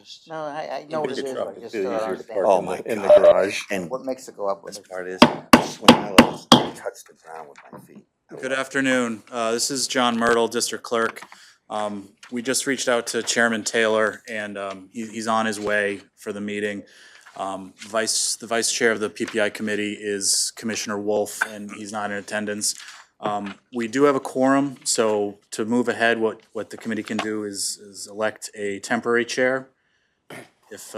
just. No, I know what it is, but I just don't understand. Oh my in the God. garage. And What makes it go up? this part is, when I was, I touched the ground with my feet. Good afternoon. This is John Myrtle, District Clerk. We just reached out to Chairman Taylor, and he's on his way for the meeting. The Vice Chair of the PPI Committee is Commissioner Wolf, and he's not in attendance. We do have a quorum, so to move ahead, what the committee can do is elect a temporary chair. If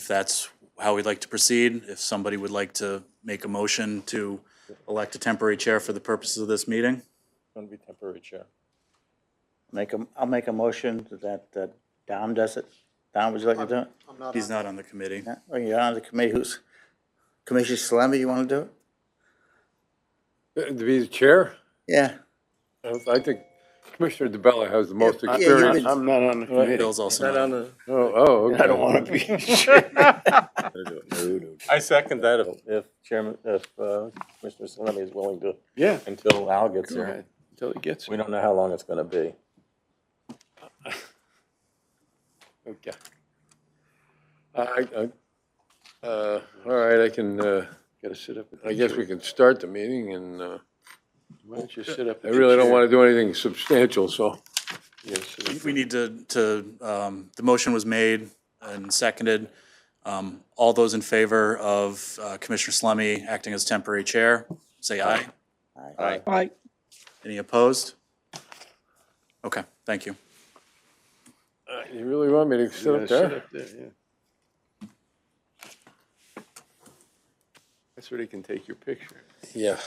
that's how we'd like to proceed, if somebody would like to make a motion to elect a temporary chair for the purposes of this meeting. Going to be temporary chair. I'll make a motion that Dom does it. Dom, would you like to do it? He's not on the committee. Yeah, or you're on the committee, who's, Commissioner Salemi, you want to do it? To be the chair? Yeah. I think Commissioner DeBella has the most Yeah, experience. you've I'm not on the committee. Bill's also Not not. on the. Oh, okay. I don't want to be. I second that if Chairman, if Commissioner Salemi is willing to, Yeah. until Al gets Go here. ahead, until he gets We here. don't know how long it's gonna be. Okay. All right, I can, Gotta sit up. I guess we can start the meeting and, Why don't you sit up? I really don't want to do anything substantial, so. We need to, the motion was made and seconded. All those in favor of Commissioner Salemi acting as temporary chair, say aye. Aye. Any opposed? Okay, thank you. You really want me to sit You up gotta there? yeah. That's where they can take your picture. Yeah.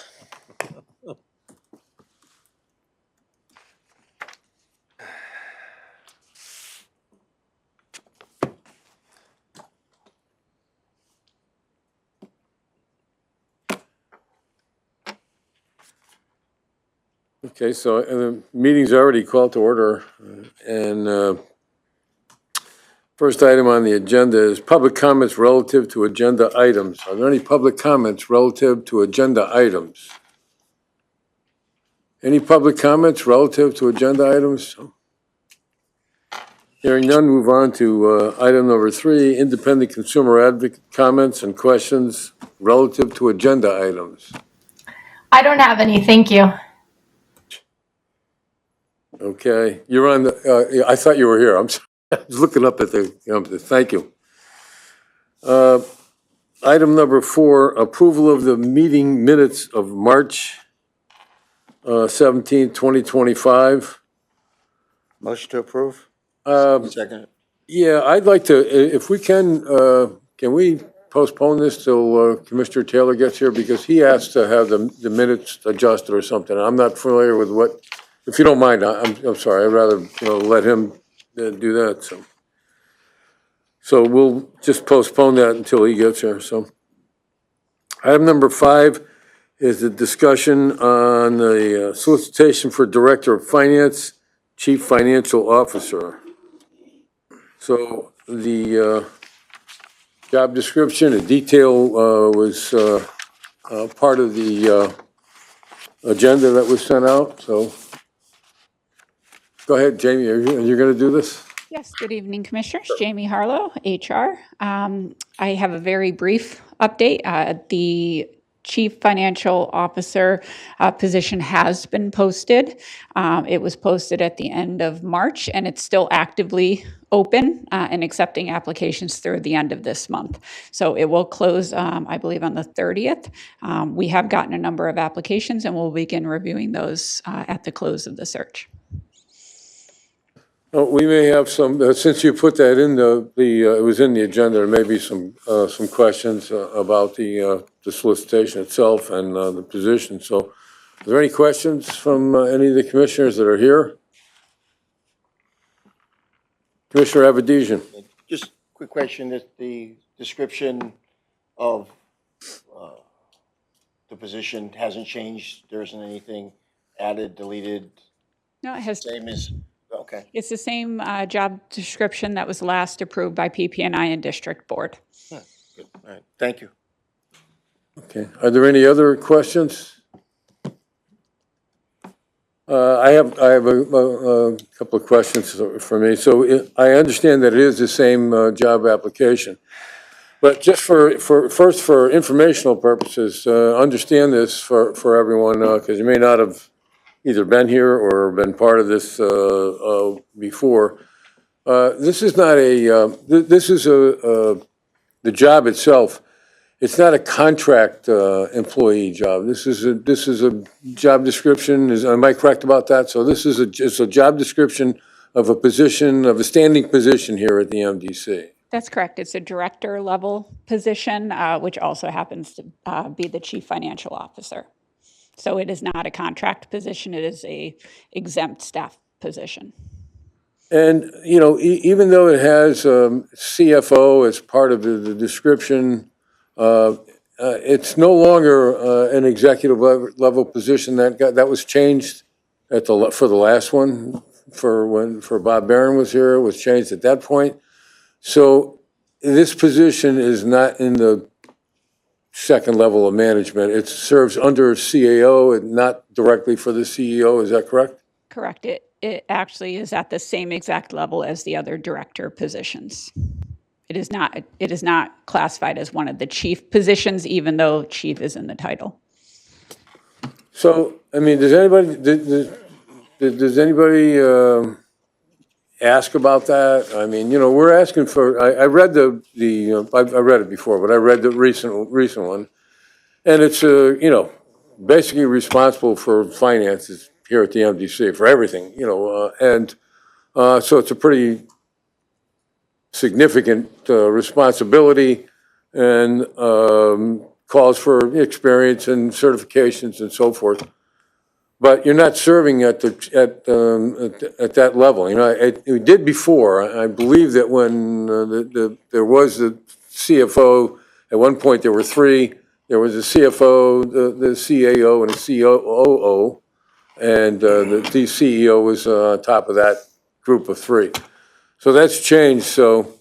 Okay, so the meeting's already called to order, and first item on the agenda is public comments relative to agenda items. Are there any public comments relative to agenda items? Any public comments relative to agenda items? Hearing none, move on to item number 3, independent consumer advocate comments and questions relative to agenda items. I don't have any, thank you. Okay, you're on the, I thought you were here. I'm sorry. I was looking up at the, thank you. Item number 4, approval of the meeting minutes of March 17, 2025. Motion to approve? Second. Yeah, I'd like to, if we can we postpone this till Commissioner Taylor gets here? Because he has to have the minutes adjusted or something. I'm not familiar with what, if you don't mind, I'm sorry, I'd rather, let him do that, so. So we'll just postpone that until he gets here, so. Item number 5 is the discussion on the solicitation for Director of Finance, Chief Financial Officer. So the job description and detail was part of the agenda that was sent out, so. Go ahead, Jamie, are you going to do this? Yes, good evening, Commissioners. Jamie Harlow, HR. I have a very brief update. The Chief Financial Officer position has been posted. It was posted at the end of March, and it's still actively open and accepting applications through the end of this month. So it will close, I believe, on the 30th. We have gotten a number of applications, and we'll begin reviewing those at the close of the search. We may have some, since you put that in it was in the agenda, there may be some questions about the solicitation itself and the position. So are there any questions from any of the commissioners that are here? Commissioner Avedisian. Just quick question, is the description of the position hasn't changed? There isn't anything added, deleted, No, it has. same as, okay. It's the same job description that was last approved by PP&I and District Board. Good, all right, thank you. Okay, are there any other questions? I have a couple of questions for me. So I understand that it is the same job application. But just for informational purposes, understand this for everyone, because you may not have either been here or been part of this before. This is not this is the job itself. It's not a contract employee job. This is a job description. Am I correct about that? So this is it's a job description of a position, of a standing position here at the MDC. That's correct. It's a director level position, which also happens to be the chief financial officer. So it is not a contract position. It is a exempt staff position. And, you know, even though it has CFO as part of the description, it's no longer an executive level position. That was changed for the last one, for Bob Barron was here, it was changed at that point. So this position is not in the second level of management. It serves under CAO and not directly for the CEO. Is that correct? Correct. It actually is at the same exact level as the other director positions. It is not classified as one of the chief positions, even though chief is in the title. So, I mean, does anybody ask about that? I mean, you know, we're asking for. I read I read it before, but I read the recent one, and it's you know, basically responsible for finances here at the MDC for everything, you know, and so it's a pretty significant responsibility and calls for experience and certifications and so forth. But you're not serving at that level. You know, it did before. I believe that when there was the CFO, at one point there were three. There was a CFO, the CAO, and a COO, and the CEO was on top of that group of three. So that's changed. So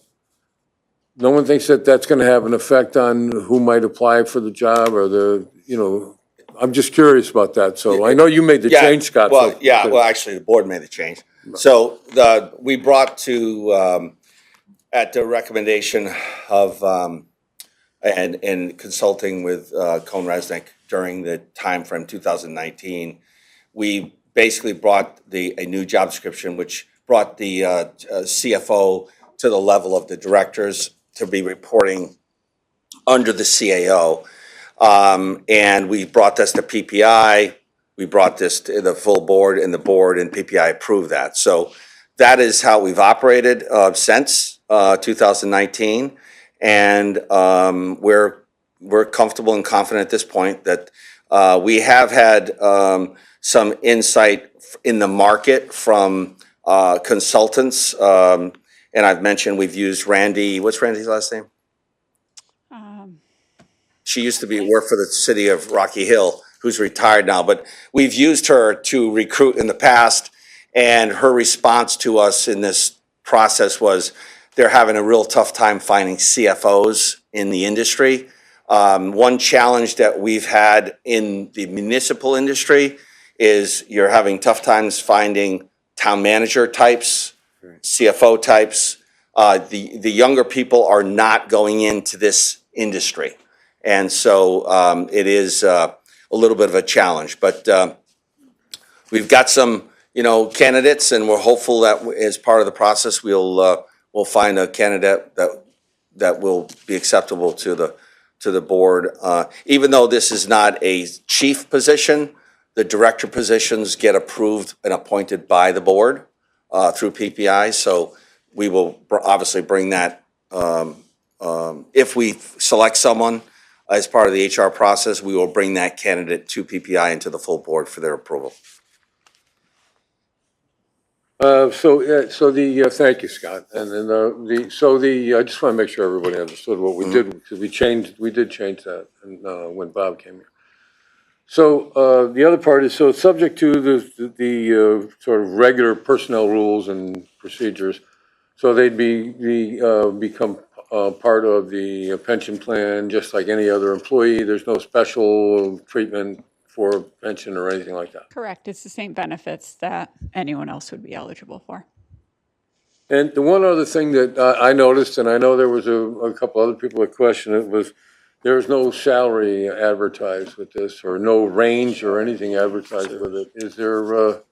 no one thinks that that's going to have an effect on who might apply for the job or you know. I'm just curious about that. So I know you made the change, Scott. Well, so, well, actually, the board made the change. So we brought to, at the recommendation of, and consulting with Cohn Resnick during the time frame 2019, we basically brought a new job description, which brought the CFO to the level of the directors to be reporting under the CAO. And we brought this to PPI, we brought this to the full board, and the board and PPI approved that. So that is how we've operated since 2019. And we're comfortable and confident at this point that we have had some insight in the market from consultants. And I've mentioned we've used Randy, what's Randy's last name? She used to work for the city of Rocky Hill, who's retired now, but we've used her to recruit in the past, and her response to us in this process was they're having a real tough time finding CFOs in the industry. One challenge that we've had in the municipal industry is you're having tough times finding town manager types, CFO types. The younger people are not going into this industry. And so it is a little bit of a challenge, but we've got some, you know, candidates, and we're hopeful that as part of the process, we'll find a candidate that will be acceptable to the board. Even though this is not a chief position, the director positions get approved and appointed by the board through PPI. So we will obviously bring that if we select someone. As part of the HR process, we will bring that candidate to PPI and to the full board for their approval. Thank you, Scott. And then I just want to make sure everybody understood what we did, because we did change that when Bob came here. So the other part is, so subject to the sort of regular personnel rules and procedures, so they'd become part of the pension plan, just like any other employee. There's no special treatment for pension or anything like that. Correct. It's the same benefits that anyone else would be eligible for. And the one other thing that I noticed, and I know there was a couple other people that questioned it, was there's no salary advertised with this, or no range or anything advertised with it. Is there,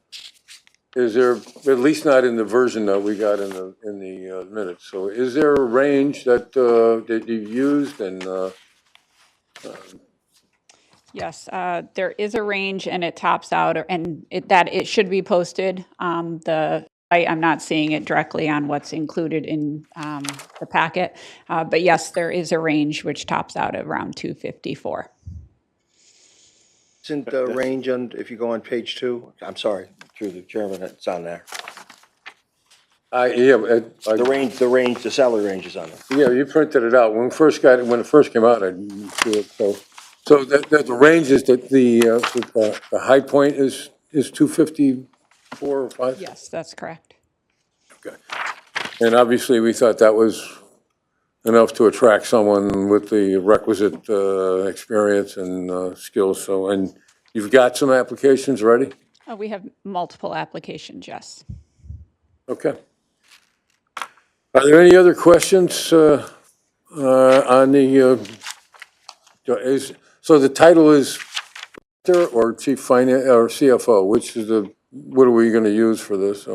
at least not in the version that we got in the minutes, so is there a range that you used and, Yes, there is a range and it tops out, and it should be posted. I'm not seeing it directly on what's included in the packet, but yes, there is a range which tops out at around 254. Isn't the range on, if you go on page 2, I'm sorry, through the chairman, it's on there. The range, the salary range is on there. yeah, you printed it out. When it first came out, I didn't see it, so that the range is that the high point is 254 or 5? Yes, that's correct. Okay. And obviously, we thought that was enough to attract someone with the requisite experience and skills, so, and you've got some applications ready? We have multiple applications, yes. Okay. Are there any other questions on the, so the title is or Chief Finance or CFO, which is what are we going to use for this?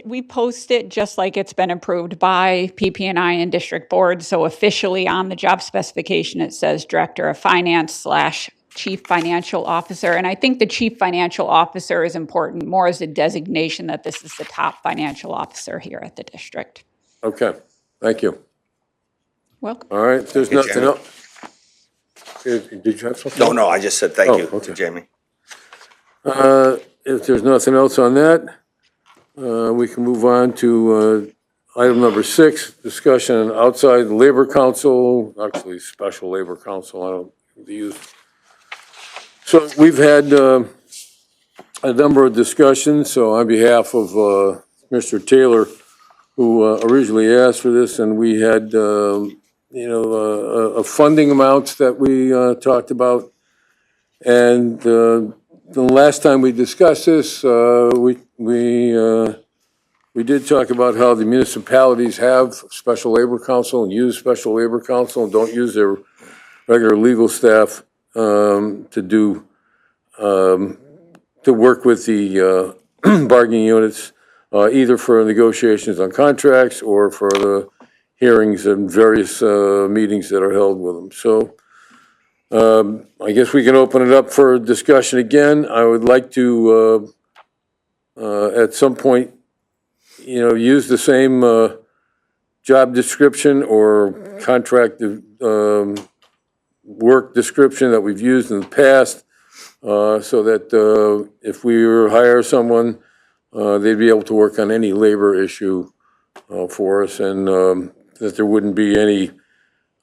We post it just like it's been approved by PP&I and District Board. So officially on the job specification, it says Director of Finance / Chief Financial Officer. And I think the Chief Financial Officer is important more as a designation that this is the top financial officer here at the district. Okay, thank you. Welcome. All right, if there's Thank you, nothing else. Did you have something? No, I just said thank you okay. to Jamie. If there's nothing else on that, we can move on to item number 6, discussion on outside labor council, actually special labor council, I don't use. So we've had a number of discussions, so on behalf of Mr. Taylor, who originally asked for this, and we had, a funding amounts that we talked about. And the last time we discussed this, we did talk about how the municipalities have special labor council and use special labor council and don't use their regular legal staff to work with the bargaining units, either for negotiations on contracts or for the hearings and various meetings that are held with them. So I guess we can open it up for discussion again. I would like to, at some point, use the same job description or contract work description that we've used in the past, so that if we hire someone, they'd be able to work on any labor issue for us, and that there wouldn't be any,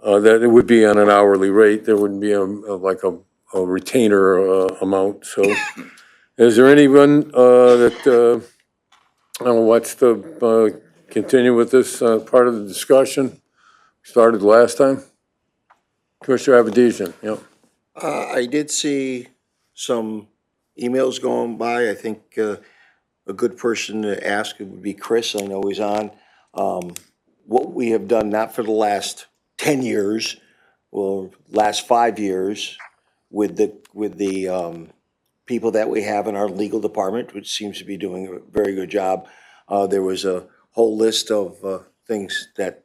that it would be on an hourly rate. There wouldn't be like a retainer amount. So is there anyone that wants to continue with this part of the discussion? Started last time? Commissioner Avedisian, yeah. I did see some emails going by. I think a good person to ask would be Chris. I know he's on. What we have done, not for the last 10 years, or last 5 years, with the people that we have in our legal department, which seems to be doing a very good job. There was a whole list of things that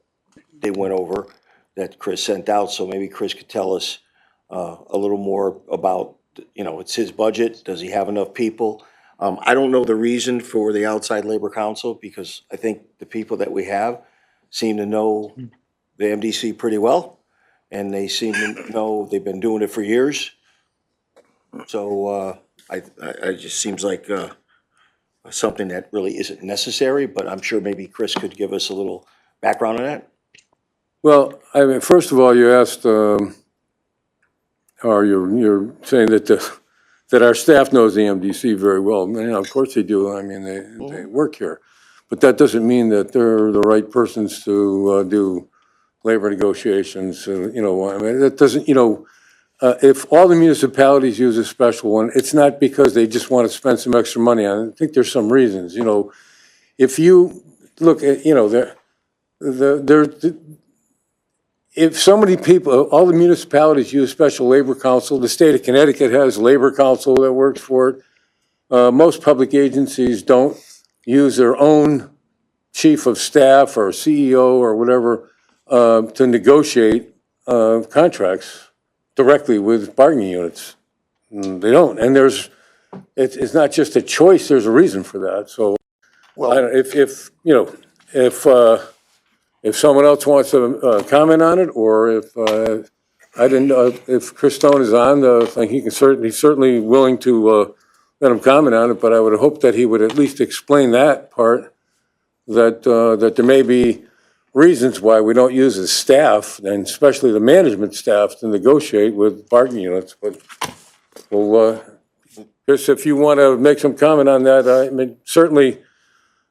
they went over that Chris sent out, so maybe Chris could tell us a little more about, it's his budget, does he have enough people? I don't know the reason for the outside labor council, because I think the people that we have seem to know the MDC pretty well, and they seem to know they've been doing it for years. So it just seems like something that really isn't necessary, but I'm sure maybe Chris could give us a little background on that. Well, I mean, first of all, you asked, or you're saying that our staff knows the MDC very well. Of course they do. I mean, they work here. But that doesn't mean that they're the right persons to do labor negotiations. I mean, that doesn't, if all the municipalities use a special one, it's not because they just want to spend some extra money on it. I think there's some reasons, you know. If you look at, you know, if so many people, all the municipalities use special labor council, the state of Connecticut has labor council that works for it. Most public agencies don't use their own chief of staff or CEO or whatever to negotiate contracts directly with bargaining units. They don't, and it's not just a choice, there's a reason for that, so. If you know, if someone else wants to comment on it, or if, I didn't know, if Chris Stone is on, he's certainly willing to let him comment on it, but I would hope that he would at least explain that part, that there may be reasons why we don't use the staff, and especially the management staff, to negotiate with bargaining units, but well, Chris, if you want to make some comment on that, I mean, certainly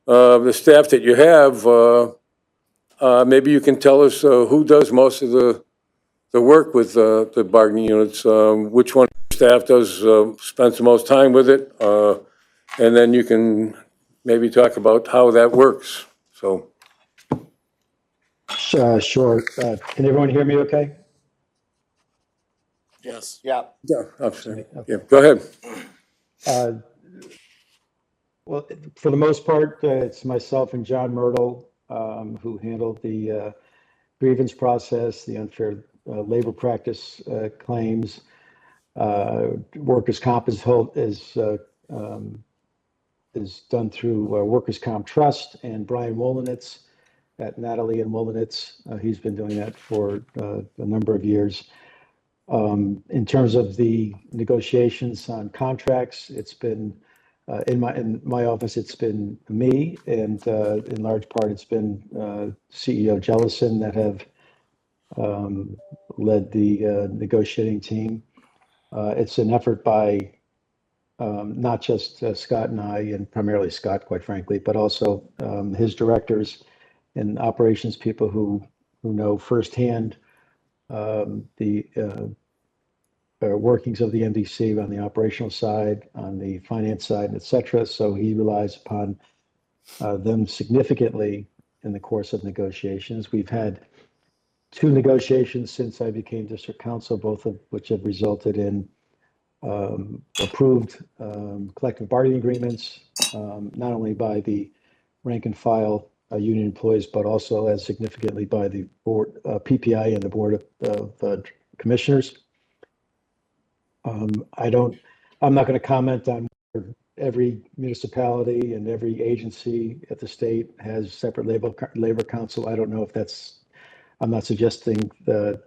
the staff that you have, maybe you can tell us who does most of the work with the bargaining units, which one of the staff does spends the most time with it, and then you can maybe talk about how that works. So. Sure. Can everyone hear me okay? Yes. Yeah. Yeah, absolutely. Yeah, go ahead. Well, for the most part, it's myself and John Myrtle who handled the grievance process, the unfair labor practice claims. Workers' comp is done through Workers' Comp Trust and Brian Wolinitz at Natalie and Wolinitz. He's been doing that for a number of years. In terms of the negotiations on contracts, it's been in my office, it's been me, and in large part, it's been CEO Jellison that have led the negotiating team. It's an effort by not just Scott and I, and primarily Scott, quite frankly, but also his directors and operations people who know firsthand the workings of the MDC on the operational side, on the finance side, et cetera. So he relies upon them significantly in the course of negotiations. We've had 2 negotiations since I became district council, both of which have resulted in approved collective bargaining agreements, not only by the rank and file union employees, but also as significantly by the board, PPI and the board of commissioners. I'm not going to comment on every municipality and every agency at the state has separate labor council. I don't know if that's, I'm not suggesting that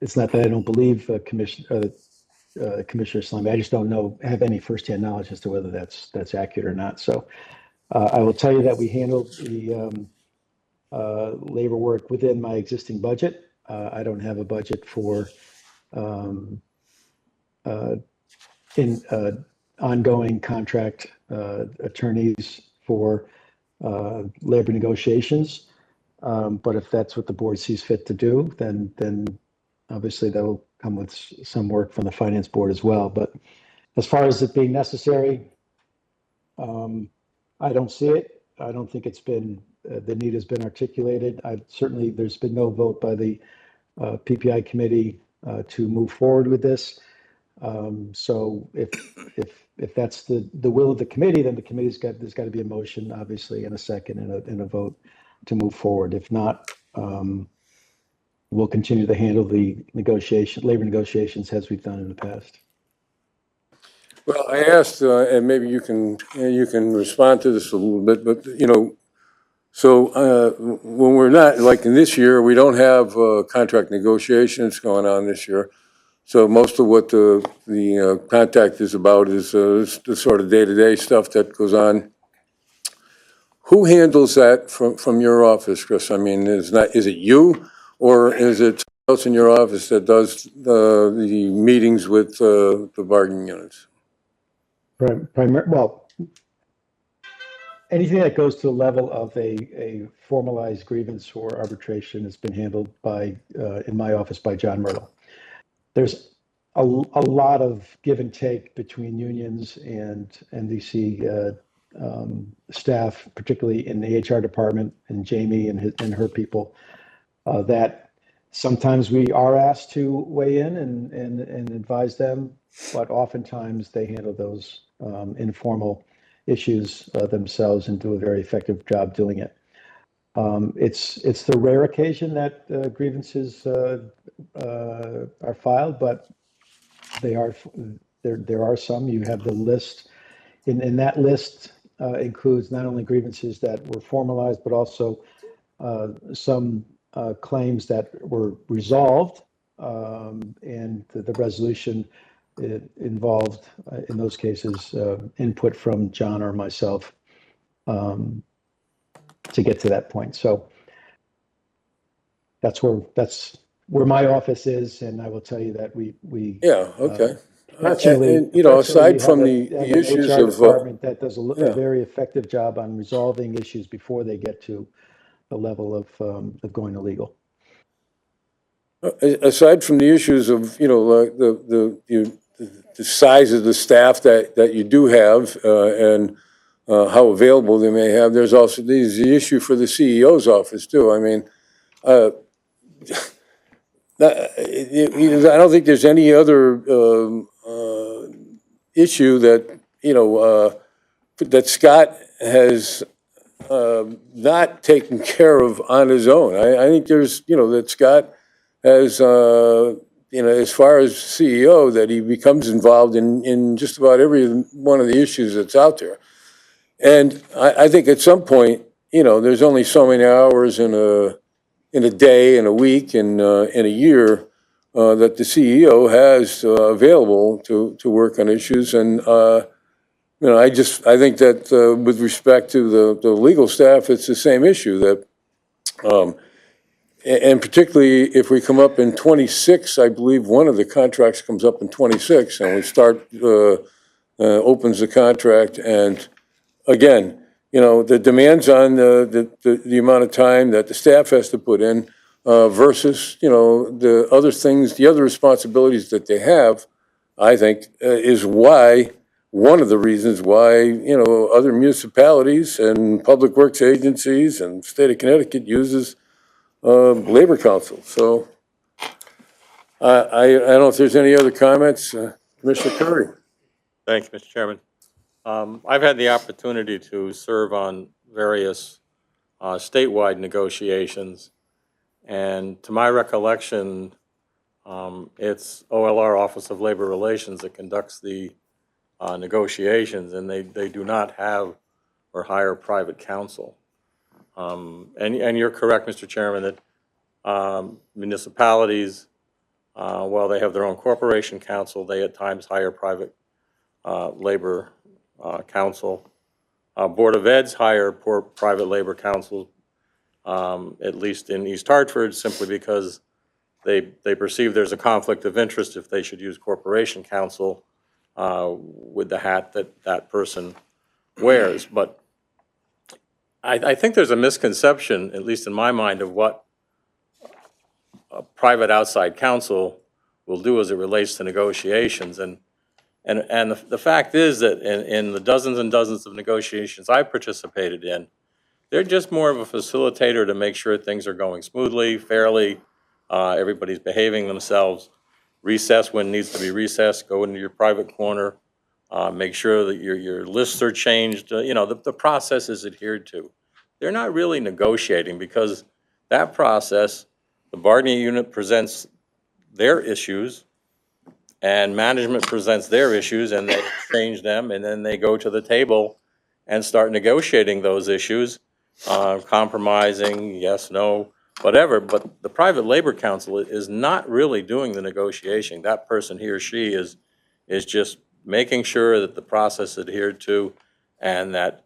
it's not that I don't believe Commissioner Salami. I just don't have any firsthand knowledge as to whether that's accurate or not. So I will tell you that we handled the labor work within my existing budget. I don't have a budget for ongoing contract attorneys for labor negotiations. But if that's what the board sees fit to do, then obviously that'll come with some work from the finance board as well. But as far as it being necessary, I don't see it. I don't think it's been, the need has been articulated. Certainly there's been no vote by the PPI committee to move forward with this. So if that's the will of the committee, then the committee's there's got to be a motion, obviously, and a second and a vote to move forward. If not, we'll continue to handle the labor negotiations as we've done in the past. Well, I asked, and maybe you can respond to this a little bit, but so when we're not, like in this year, we don't have contract negotiations going on this year. So most of what the contact is about is the sort of day-to-day stuff that goes on. Who handles that from your office, Chris? I mean, is it you, or is it someone else in your office that does the meetings with the bargaining units? Well, anything that goes to the level of a formalized grievance or arbitration has been handled by, in my office, by John Myrtle. There's a lot of give and take between unions and NDC staff, particularly in the HR department, and Jamie and her people, that sometimes we are asked to weigh in and advise them, but oftentimes they handle those informal issues themselves and do a very effective job doing it. It's the rare occasion that grievances are filed, but there are some. You have the list, and that list includes not only grievances that were formalized, but also some claims that were resolved, and the resolution involved, in those cases, input from John or myself to get to that point. So that's where my office is, and I will tell you that we Yeah, okay. fortunately, And, you know, aside from we the have an issues HR of, department that does a yeah. very effective job on resolving issues before they get to the level of going to legal. Aside from the issues of, you know, like the size of the staff that you do have, and how available they may have, there's also the issue for the CEO's office too. I mean, I don't think there's any other issue that, you know, that Scott has not taken care of on his own. I think there's, you know, that Scott has, you know, as far as CEO, that he becomes involved in just about every one of the issues that's out there. And I think at some point, you know, there's only so many hours in a day, in a week, in a year that the CEO has available to work on issues. And you know, I think that with respect to the legal staff, it's the same issue that, and particularly if we come up in 26, I believe one of the contracts comes up in 26, and we start opens the contract, and again, you know, the demands on the amount of time that the staff has to put in versus, you know, the other things, the other responsibilities that they have, I think, is why, one of the reasons why, you know, other municipalities and public works agencies and state of Connecticut uses labor council. So I don't know if there's any other comments. Commissioner Curry. Thank you, Mr. Chairman. I've had the opportunity to serve on various statewide negotiations, and to my recollection, it's OLR, Office of Labor Relations, that conducts the negotiations, and they do not have or hire private counsel. And you're correct, Mr. Chairman, that municipalities, while they have their own corporation counsel, they at times hire private labor counsel. Board of Eds hire private labor counsel, at least in East Hartford, simply because they perceive there's a conflict of interest if they should use corporation counsel with the hat that person wears. But I think there's a misconception, at least in my mind, of what a private outside counsel will do as it relates to negotiations. And the fact is that in the dozens and dozens of negotiations I've participated in, they're just more of a facilitator to make sure things are going smoothly, fairly, everybody's behaving themselves, recess when needs to be recessed, go into your private corner, make sure that your lists are changed, you know, the process is adhered to. They're not really negotiating, because that process, the bargaining unit presents their issues, and management presents their issues, and they exchange them, and then they go to the table and start negotiating those issues, compromising, yes, no, whatever. But the private labor counsel is not really doing the negotiation. That person, he or she, is just making sure that the process is adhered to, and that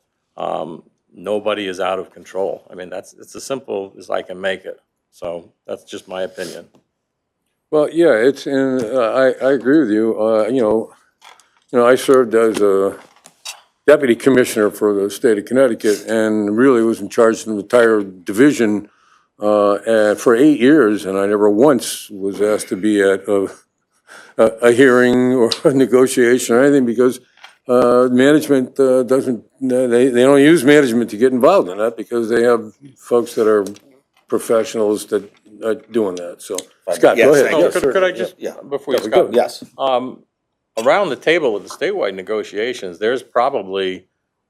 nobody is out of control. I mean, it's as simple as I can make it. So that's just my opinion. Well, yeah, I agree with you. You know, I served as a deputy commissioner for the state of Connecticut, and really was in charge of the entire division for 8 years, and I never once was asked to be at a hearing or a negotiation or anything, because management doesn't, they don't use management to get involved in that, because they have folks that are professionals that are doing that, so. Scott, Yes, go ahead. thank you. Yes, sir. Could I just, Yeah. before you, Yeah, go. Scott, Yes. around the table at the statewide negotiations, there's probably,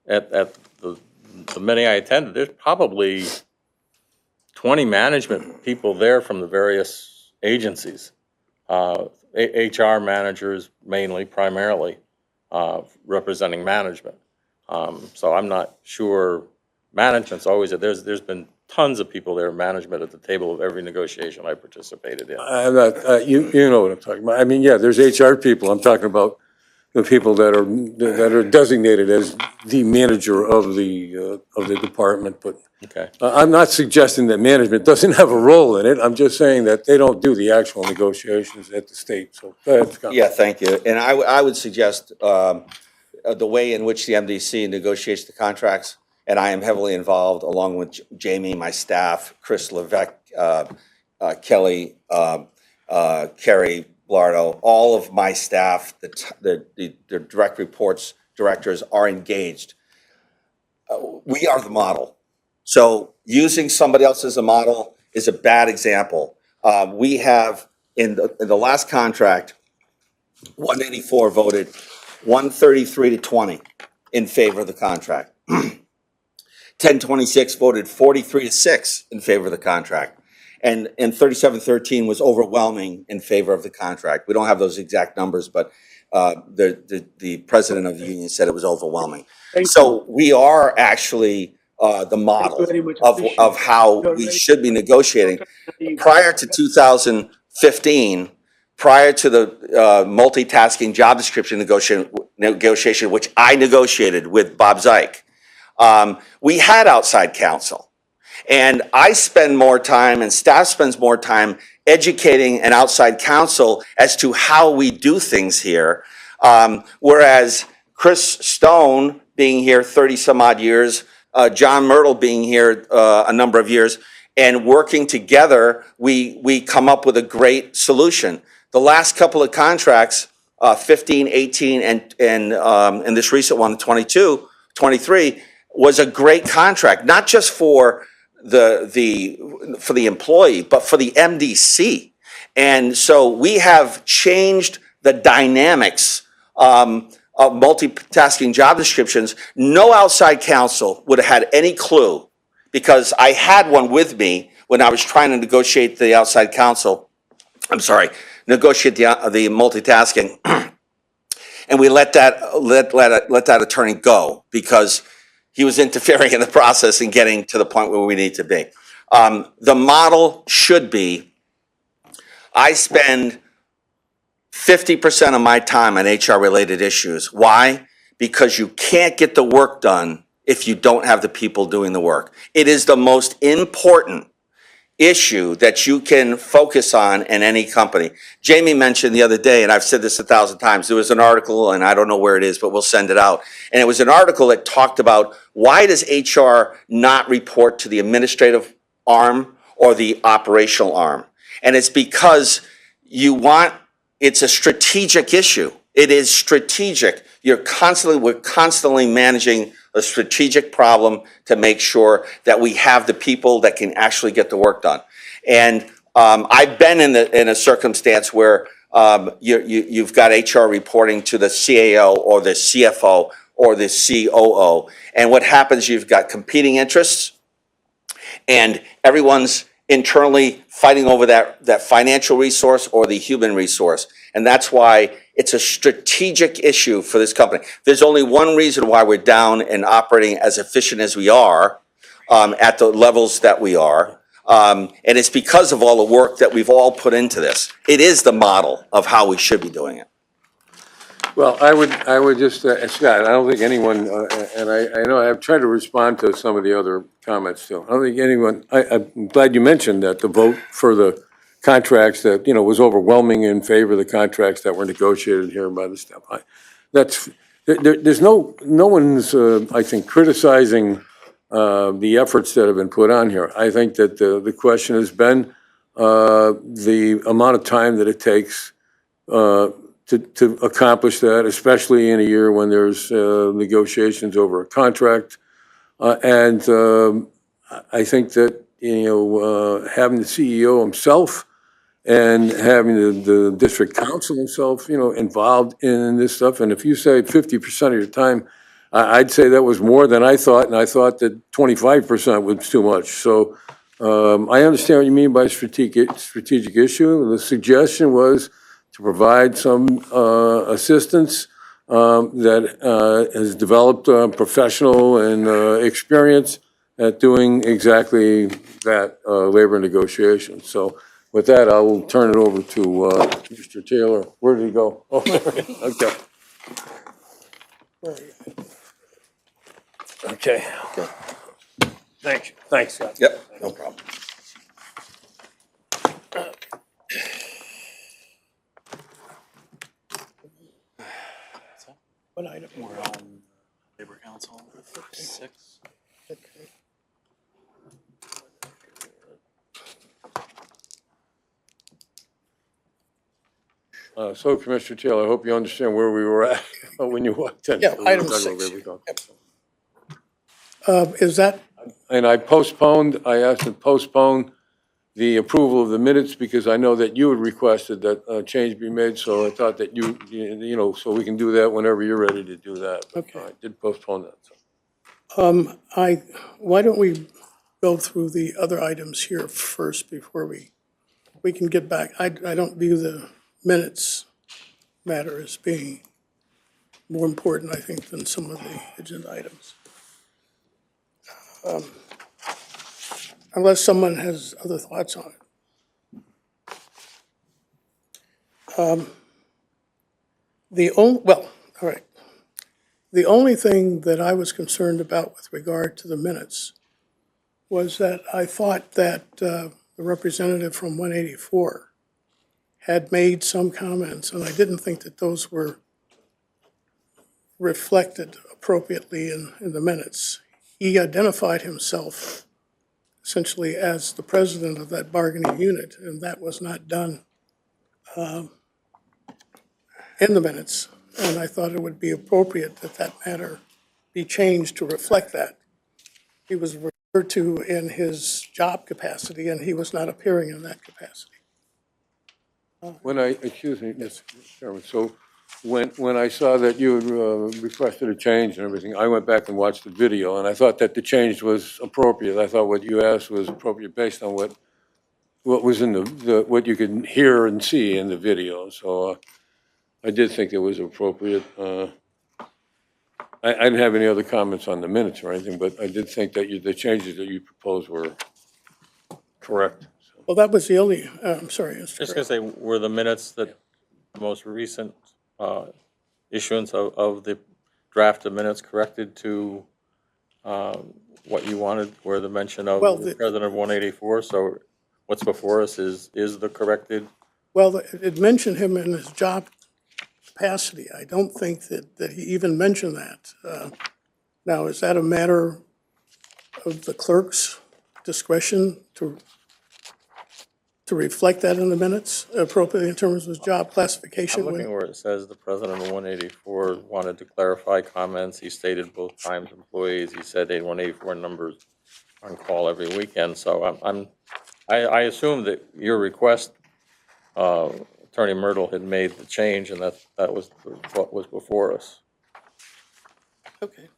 at the many I attended, there's probably 20 management people there from the various agencies. HR managers mainly, primarily, representing management. So I'm not sure, management's always, there's been tons of people there, management at the table of every negotiation I participated in. I'm not, you know what I'm talking about. I mean, yeah, there's HR people. I'm talking about the people that are designated as the manager of the department, but Okay. I'm not suggesting that management doesn't have a role in it. I'm just saying that they don't do the actual negotiations at the state, so go ahead, Scott. Yeah, thank you. And I would suggest the way in which the MDC negotiates the contracts, and I am heavily involved along with Jamie, my staff, Chris Levesque, Kelly, Kerry Blardo, all of my staff, the direct reports, directors are engaged. We are the model. So using somebody else as a model is a bad example. We have, in the last contract, 184 voted, 133 to 20 in favor of the contract. 1026 voted 43 to 6 in favor of the contract. And 3713 was overwhelming in favor of the contract. We don't have those exact numbers, but the president of the union said it was overwhelming. So we are actually the model of how we should be negotiating. Prior to 2015, prior to the multitasking job description negotiation, which I negotiated with Bob Zeich, we had outside counsel. And I spend more time, and staff spends more time educating an outside counsel as to how we do things here. Whereas Chris Stone being here 30 some odd years, John Myrtle being here a number of years, and working together, we come up with a great solution. The last couple of contracts, 15, 18, and this recent one, 22, 23, was a great contract, not just for the employee, but for the MDC. And so we have changed the dynamics of multitasking job descriptions. No outside counsel would have had any clue, because I had one with me when I was trying to negotiate the outside counsel. Negotiate the multitasking, and we let that attorney go because he was interfering in the process and getting to the point where we need to be. The model should be, I spend 50% of my time on HR-related issues. Why? Because you can't get the work done if you don't have the people doing the work. It is the most important issue that you can focus on in any company. Jamie mentioned the other day, and I've said this 1,000 times, there was an article, and I don't know where it is, but we'll send it out. And it was an article that talked about, why does HR not report to the administrative arm or the operational arm? And it's because it's a strategic issue. It is strategic. We're constantly managing a strategic problem to make sure that we have the people that can actually get the work done. And I've been in a circumstance where you've got HR reporting to the CAO or the CFO or the COO. And what happens, you've got competing interests, and everyone's internally fighting over that financial resource or the human resource. And that's why it's a strategic issue for this company. There's only one reason why we're down and operating as efficient as we are at the levels that we are. And it's because of all the work that we've all put into this. It is the model of how we should be doing it. Well, I would just, Scott, I don't think anyone, and I know I've tried to respond to some of the other comments too. I don't think anyone, I'm glad you mentioned that the vote for the contracts that, was overwhelming in favor of the contracts that were negotiated here by the staff. there's no one's, I think, criticizing the efforts that have been put on here. I think that the question has been the amount of time that it takes to accomplish that, especially in a year when there's negotiations over a contract. And I think that, having the CEO himself and having the district council himself, involved in this stuff. And if you say 50% of your time, I'd say that was more than I thought, and I thought that 25% was too much. So I understand what you mean by strategic issue. The suggestion was to provide some assistance that has developed professional and experience at doing exactly that, labor negotiation. So with that, I will turn it over to Mr. Taylor. Where did he go? Oh, okay. Okay. Thank you. Thanks, Scott. Yep, no problem. What item? We're on Labor Council 6. So Commissioner Taylor, I hope you understand where we were at when you walked in. Yeah, We were item talking 6. about Labor Council. Is that, And I asked to postpone the approval of the minutes because I know that you had requested that a change be made, so I thought that so we can do that whenever you're ready to do that. But Okay. I did postpone that, so. why don't we go through the other items here first before we can get back? I don't view the minutes matter as being more important, I think, than some of the agenda items. Unless someone has other thoughts on it. All right. The only thing that I was concerned about with regard to the minutes was that I thought that the representative from 184 had made some comments, and I didn't think that those were reflected appropriately in the minutes. He identified himself essentially as the president of that bargaining unit, and that was not done in the minutes. And I thought it would be appropriate that that matter be changed to reflect that. He was referred to in his job capacity, and he was not appearing in that capacity. Excuse me, Mr. Chairman, so when I saw that you had requested a change and everything, I went back and watched the video, and I thought that the change was appropriate. I thought what you asked was appropriate based on what was in what you could hear and see in the video. So I did think it was appropriate. I didn't have any other comments on the minutes or anything, but I did think that the changes that you proposed were correct. Well, that was the only, I'm sorry, Mr. Just gonna say, were the minutes that the most recent issuance of the draft of minutes corrected to what you wanted, where the mention of Well, the president of 184? So what's before us is the corrected? Well, it mentioned him in his job capacity. I don't think that he even mentioned that. Now, is that a matter of the clerk's discretion to reflect that in the minutes appropriately in terms of his job classification? I'm looking where it says the president of 184 wanted to clarify comments. He stated both times employees. He said they had 184 numbers on call every weekend. So I assume that your request, Attorney Myrtle had made the change, and that was what was before us. Okay.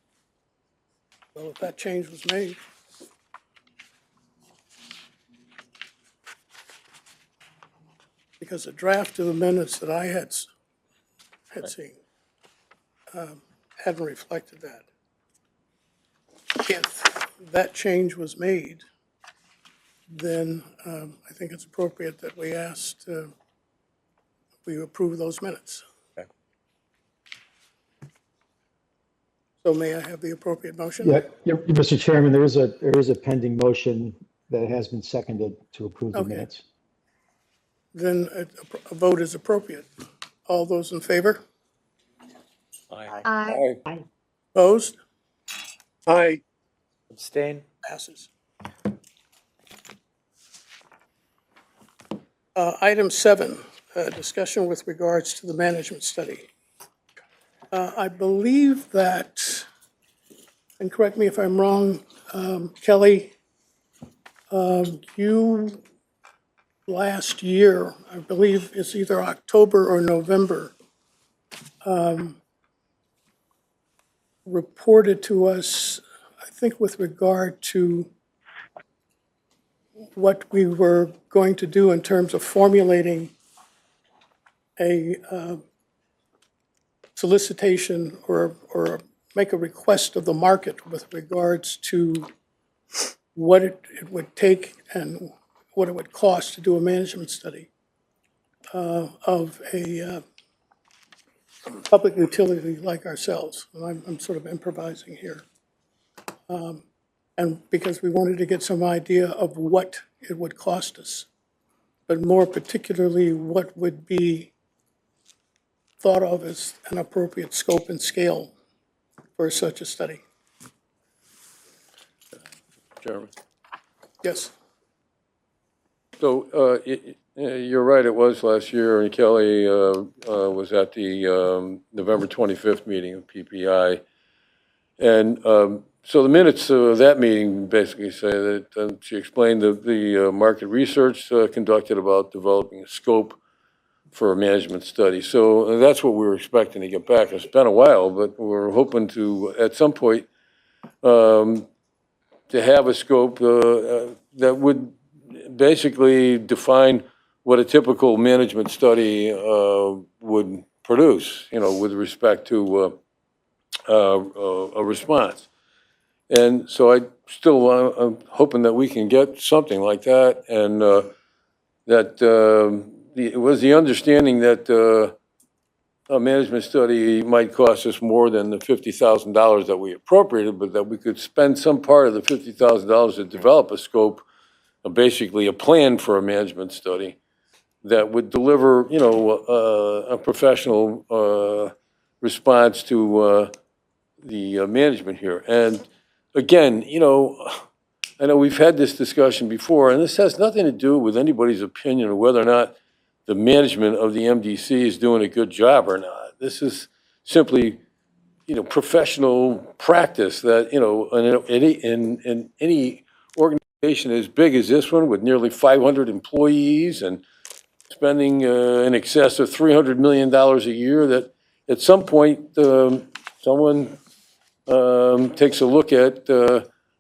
Well, if that change was made. Because the draft of the minutes that I had seen hadn't reflected that. If that change was made, then I think it's appropriate that we approve those minutes. Okay. So may I have the appropriate motion? Yeah, Mr. Chairman, there is a pending motion that has been seconded to approve the Okay. minutes. Then a vote is appropriate. All those in favor? Aye. Aye. Opposed? Aye. Abstain? Passes. Item 7, discussion with regards to the management study. I believe that, and correct me if I'm wrong, Kelly, you last year, I believe it's either October or November, reported to us, I think with regard to what we were going to do in terms of formulating a solicitation or make a request of the market with regards to what it would take and what it would cost to do a management study of a public utility like ourselves. And I'm sort of improvising here. And because we wanted to get some idea of what it would cost us, but more particularly what would be thought of as an appropriate scope and scale for such a study. Chairman. Yes. So, you're right, it was last year, and Kelly was at the November 25th meeting of PPI. And so the minutes of that meeting basically say that she explained the market research conducted about developing a scope for a management study. So that's what we were expecting to get back. It's been a while, but we're hoping to, at some point, to have a scope that would basically define what a typical management study would produce, with respect to a response. And so I'm hoping that we can get something like that, and that it was the understanding that a management study might cost us more than the $50,000 that we appropriated, but that we could spend some part of the $50,000 to develop a scope, basically a plan for a management study that would deliver, a professional response to the management here. And again, I know we've had this discussion before, and this has nothing to do with anybody's opinion of whether or not the management of the MDC is doing a good job or not. This is simply, professional practice that, in any organization as big as this one with nearly 500 employees and spending in excess of $300 million a year, that at some point someone takes a look at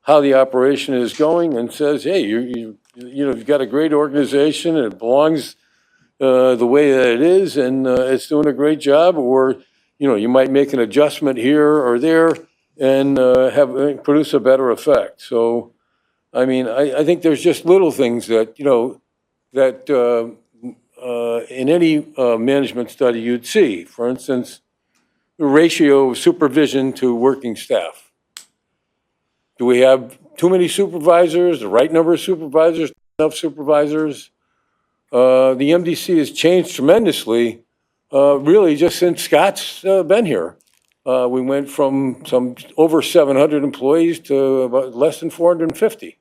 how the operation is going and says, hey, you've got a great organization and it belongs the way that it is, and it's doing a great job, or you might make an adjustment here or there and produce a better effect. So, I mean, I think there's just little things that that in any management study you'd see. For instance, the ratio of supervision to working staff. Do we have too many supervisors? The right number of supervisors? Enough supervisors? The MDC has changed tremendously, really, just since Scott's been here. We went from some over 700 employees to about less than 450.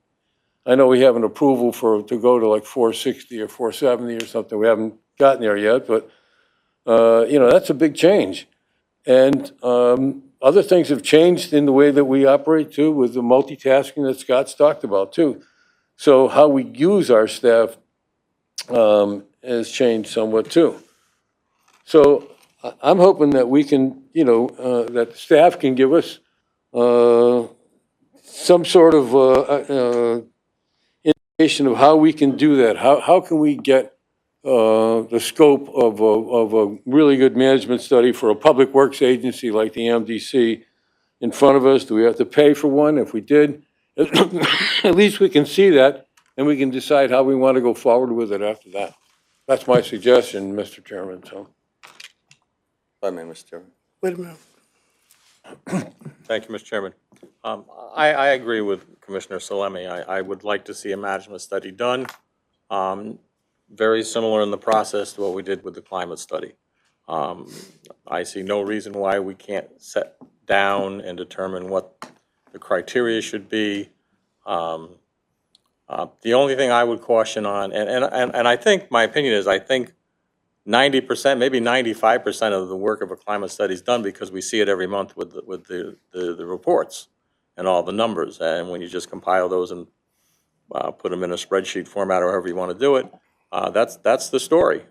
I know we have an approval to go to like 460 or 470 or something. We haven't gotten there yet, but that's a big change. And other things have changed in the way that we operate too, with the multitasking that Scott's talked about too. So how we use our staff has changed somewhat too. So I'm hoping that we can, that staff can give us some sort of indication of how we can do that. How can we get the scope of a really good management study for a public works agency like the MDC in front of us? Do we have to pay for one? If we did, at least we can see that, and we can decide how we want to go forward with it after that. That's my suggestion, Mr. Chairman. So, If I may, Mr. Chairman. Wait a minute. Thank you, Mr. Chairman. I agree with Commissioner Salemi. I would like to see a management study done, very similar in the process to what we did with the climate study. I see no reason why we can't sit down and determine what the criteria should be. The only thing I would caution on, and I think, my opinion is, I think 90%, maybe 95% of the work of a climate study is done because we see it every month with the reports and all the numbers. And when you just compile those and put them in a spreadsheet format or however you want to do it, that's the story.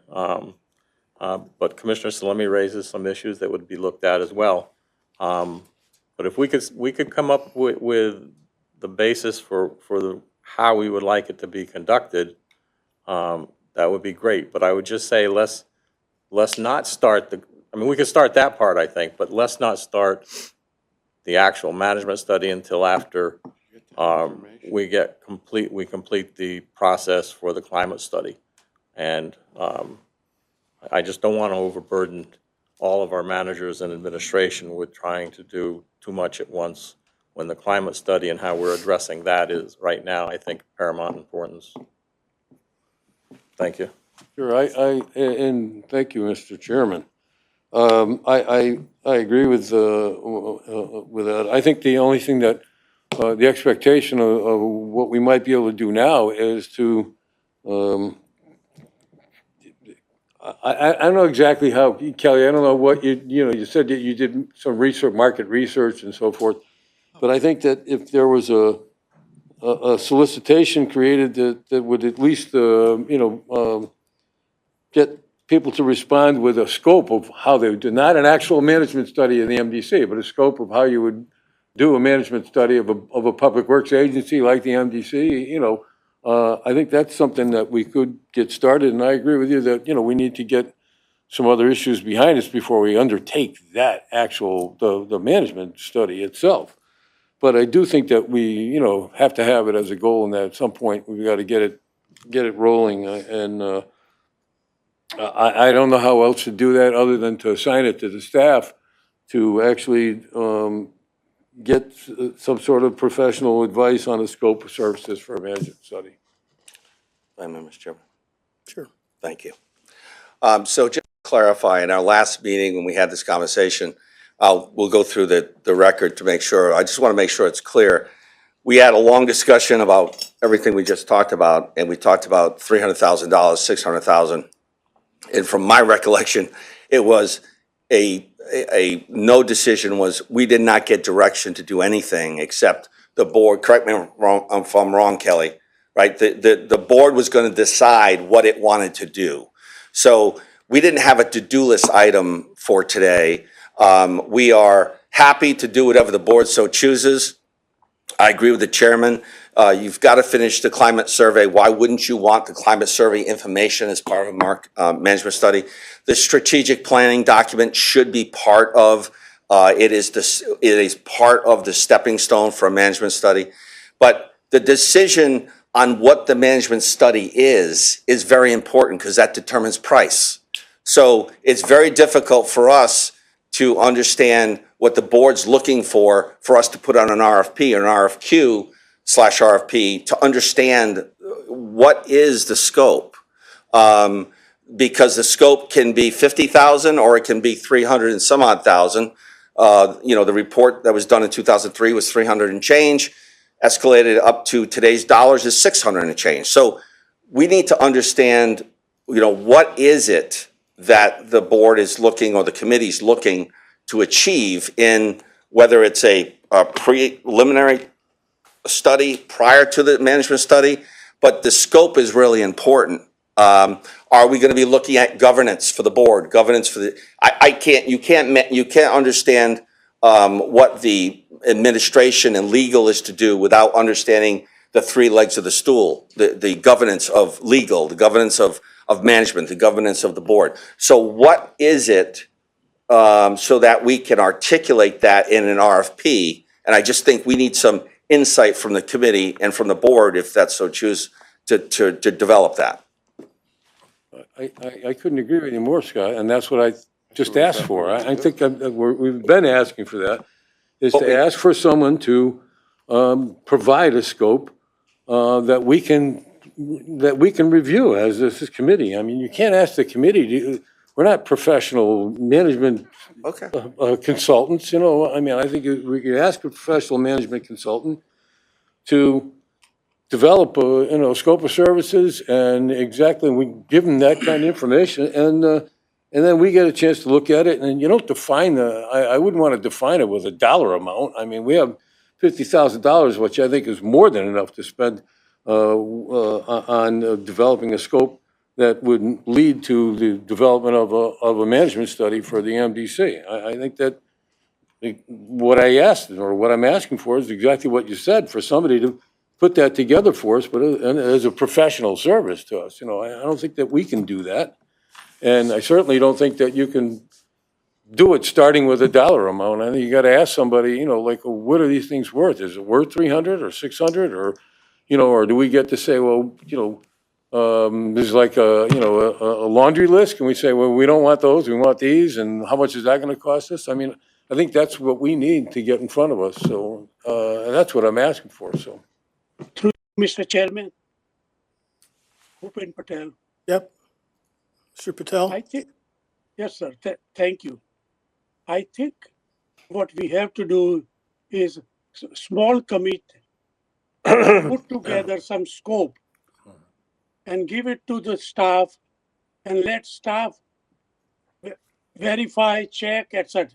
But Commissioner Salemi raises some issues that would be looked at as well. But if we could come up with the basis for how we would like it to be conducted, that would be great. But I would just say let's not start I mean, we could start that part, I think, but let's not start the actual management study until after we complete the process for the climate study. And I just don't want to overburden all of our managers and administration with trying to do too much at once when the climate study and how we're addressing that is right now, I think, paramount importance. Thank you. Sure, and thank you, Mr. Chairman. I agree with that. I think the only thing that, the expectation of what we might be able to do now is to, I don't know exactly how, Kelly, I don't know what you said that you did some research, market research and so forth, but I think that if there was a solicitation created that would at least, get people to respond with a scope of how they would do, not an actual management study of the MDC, but a scope of how you would do a management study of a public works agency like the MDC, I think that's something that we could get started, and I agree with you that, we need to get some other issues behind us before we undertake that actual, the management study itself. But I do think that we, have to have it as a goal, and that at some point we've got to get it rolling, and I don't know how else to do that other than to assign it to the staff to actually get some sort of professional advice on the scope of services for a management study. Mr. Chairman. Sure. Thank you. So just to clarify, in our last meeting when we had this conversation, we'll go through the record to make sure. I just want to make sure it's clear. We had a long discussion about everything we just talked about, and we talked about $300,000, $600,000. And from my recollection, it was a no decision was, we did not get direction to do anything except the board, correct me if I'm wrong, Kelly, right? The board was going to decide what it wanted to do. So we didn't have a to-do list item for today. We are happy to do whatever the board so chooses. I agree with the chairman. You've got to finish the climate survey. Why wouldn't you want the climate survey information as part of a management study? The strategic planning document should be part of, it is part of the stepping stone for a management study. But the decision on what the management study is very important because that determines price. So it's very difficult for us to understand what the board's looking for us to put on an RFP or an RFQ/RFP to understand what is the scope. Because the scope can be 50,000 or it can be 300 and some odd thousand. The report that was done in 2003 was 300 and change, escalated up to today's dollars is 600 and change. So we need to understand, what is it that the board is looking or the committee's looking to achieve in whether it's a preliminary study prior to the management study, but the scope is really important. Are we going to be looking at governance for the board? Governance for the you can't understand what the administration and legal is to do without understanding the three legs of the stool: the governance of legal, the governance of management, the governance of the board. So what is it so that we can articulate that in an RFP? And I just think we need some insight from the committee and from the board, if that's so choose, to develop that. I couldn't agree with you more, Scott, and that's what I just asked for. I think we've been asking for that, is to ask for someone to provide a scope that we can review as this committee. I mean, you can't ask the committee we're not professional management Okay. consultants, you know, I mean, I think we could ask a professional management consultant to develop a, you know, scope of services, and exactly, we give them that kind of information, and then we get a chance to look at it, and you don't define I wouldn't want to define it with a dollar amount. I mean, we have $50,000, which I think is more than enough to spend on developing a scope that would lead to the development of a management study for the MDC. I think that what I asked, or what I'm asking for, is exactly what you said, for somebody to put that together for us, but as a professional service to us. You know, I don't think that we can do that. And I certainly don't think that you can do it starting with a dollar amount. I think you gotta ask somebody, you know, like, well, what are these things worth? Is it worth 300 or 600, or, you know, or do we get to say, well, you know, there's like a, you know, a laundry list? Can we say, well, we don't want those, we want these, and how much is that gonna cost us? I mean, I think that's what we need to get in front of us, so, and that's what I'm asking for, so. Through Mr. Chairman, Bhupen Patel. Yep. Mr. Patel? I think, yes, sir. Thank you. I think what we have to do is small committee, put together some scope and give it to the staff, and let staff verify, check, etc.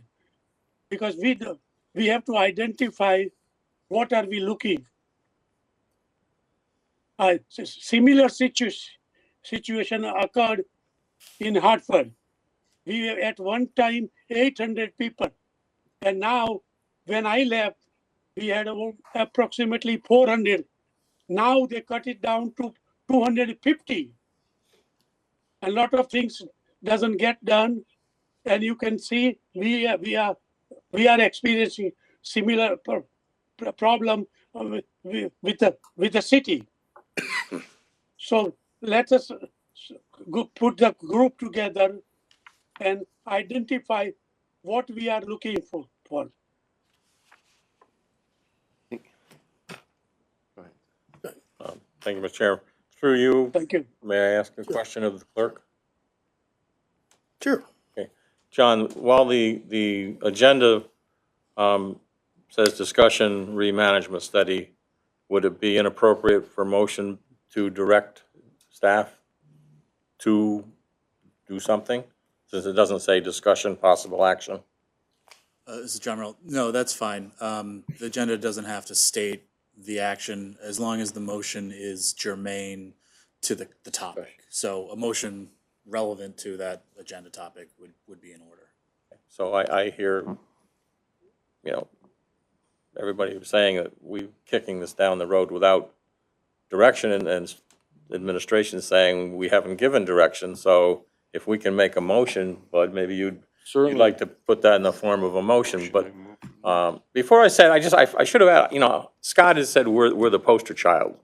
Because we have to identify what are we looking. Similar situation occurred in Hartford. We were at one time 800 people, and now when I left, we had approximately 400. Now they cut it down to 250. A lot of things doesn't get done, and you can see we are experiencing similar problem with the city. So let us put the group together and identify what we are looking for. Thank you, Mr. Chairman. Through you, Thank you. may I ask a question of the clerk? Sure. Okay. John, while the agenda says discussion remanagement study, would it be inappropriate for motion to direct staff to do something, since it doesn't say discussion, possible action? This is John Merrill. No, that's fine. The agenda doesn't have to state the action, as long as the motion is germane to the topic. So a motion relevant to that agenda topic would be in order. So I hear, you know, everybody saying that we're kicking this down the road without direction, and administration saying we haven't given direction. So if we can make a motion, Bud, maybe you'd like to put that in the form of a motion. But before I said, I should have, you know, Scott has said we're the poster child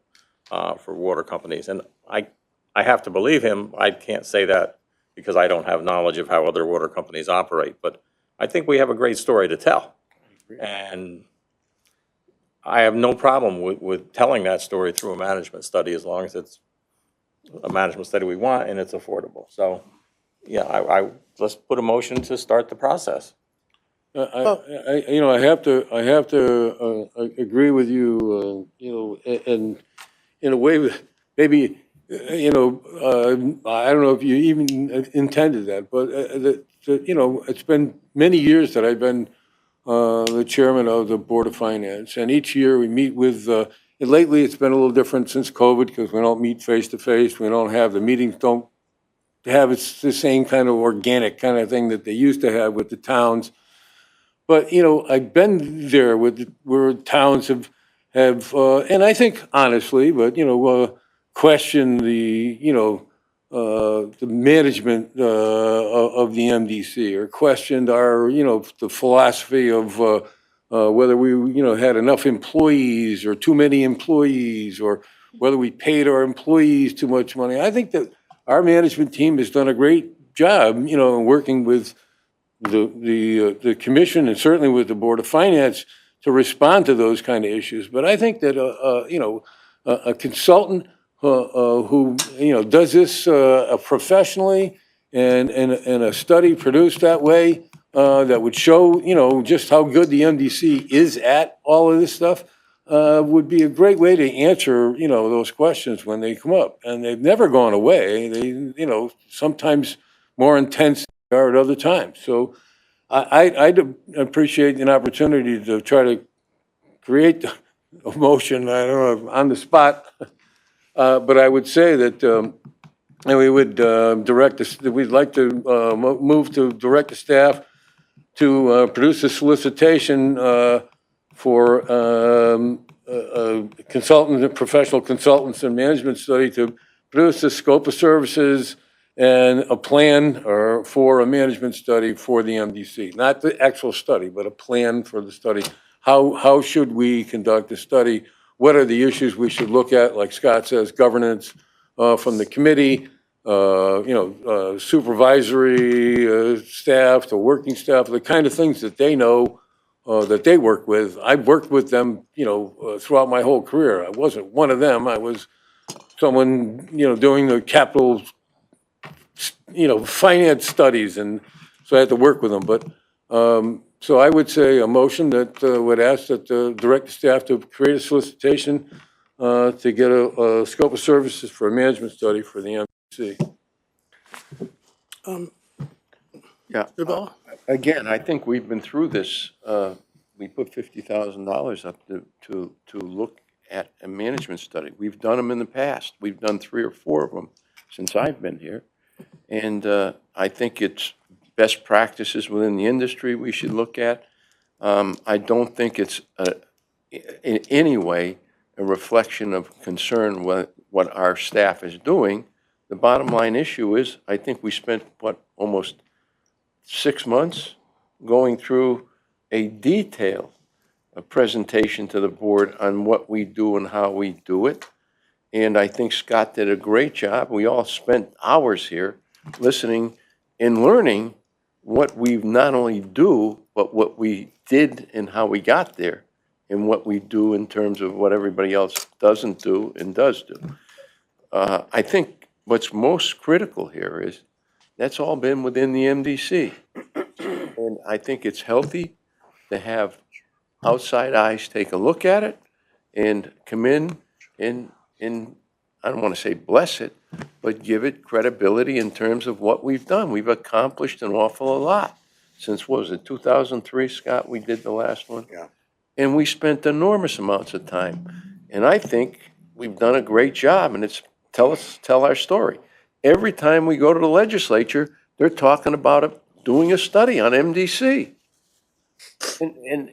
for water companies, and I have to believe him. I can't say that because I don't have knowledge of how other water companies operate, but I think we have a great story to tell. And I have no problem with telling that story through a management study, as long as it's a management study we want and it's affordable. So, yeah, let's put a motion to start the process. You know, I have to agree with you, you know, and in a way, maybe, you know, I don't know if you even intended that, but you know, it's been many years that I've been the chairman of the Board of Finance, and each year we meet with, and lately it's been a little different since COVID, because we don't meet face to face. We don't have, the meetings don't have the same kind of organic kind of thing that they used to have with the towns. But, you know, I've been there where towns have, and I think honestly, but, you know, question the, you know, the management of the MDC, or questioned our, you know, the philosophy of whether we, you know, had enough employees or too many employees, or whether we paid our employees too much money. I think that our management team has done a great job, you know, in working with the commission, and certainly with the Board of Finance, to respond to those kind of issues. But I think that you know, a consultant who, you know, does this professionally and a study produced that way, that would show, you know, just how good the MDC is at all of this stuff, would be a great way to answer, you know, those questions when they come up. And they've never gone away. They, you know, sometimes more intense than they are at other times. So I'd appreciate an opportunity to try to create a motion, I don't know, on the spot. But I would say that, and we would direct this, we'd like to move to direct the staff to produce a solicitation for consultants, professional consultants and management study to produce a scope of services and a plan for a management study for the MDC. Not the actual study, but a plan for the study. How should we conduct the study? What are the issues we should look at? Like Scott says, governance from the committee, supervisory staff to working staff, the kind of things that they know, that they work with. I've worked with them, you know, throughout my whole career. I wasn't one of them. I was someone, you know, doing the capital, you know, finance studies, and so I had to work with them. But so I would say a motion that would ask that direct the staff to create a solicitation to get a scope of services for a management study for the MDC. Yeah. Again, I think we've been through this. We put $50,000 up to look at a management study. We've done them in the past. We've done 3 or 4 of them since I've been here. And I think it's best practices within the industry we should look at. I don't think it's in any way a reflection of concern with what our staff is doing. The bottom line issue is, I think we spent, almost 6 months going through a detailed presentation to the board on what we do and how we do it. And I think Scott did a great job. We all spent hours here listening and learning what we not only do, but what we did and how we got there, and what we do in terms of what everybody else doesn't do and does do. I think what's most critical here is that's all been within the MDC. And I think it's healthy to have outside eyes take a look at it and come in and I don't want to say bless it, but give it credibility in terms of what we've done. We've accomplished an awful lot since, what was it, 2003, Scott, we did the last one? Yeah. And we spent enormous amounts of time. And I think we've done a great job, and it's tell our story. Every time we go to the legislature, they're talking about doing a study on MDC. And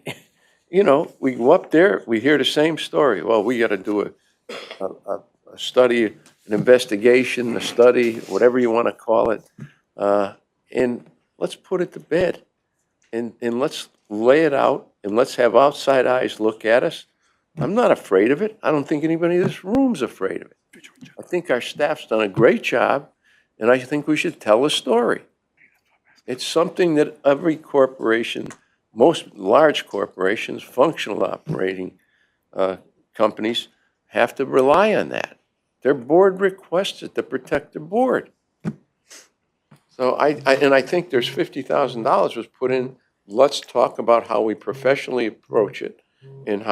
you know, we go up there, we hear the same story. Well, we got to do a study, an investigation, a study, whatever you want to call it, and let's put it to bed, and let's lay it out, and let's have outside eyes look at us. I'm not afraid of it. I don't think anybody in this room's afraid of it. I think our staff's done a great job, and I think we should tell a story. It's something that every corporation, most large corporations, functional operating companies, have to rely on that. Their board requests it to protect their board. So I think there's $50,000 was put in. Let's talk about how we professionally approach it and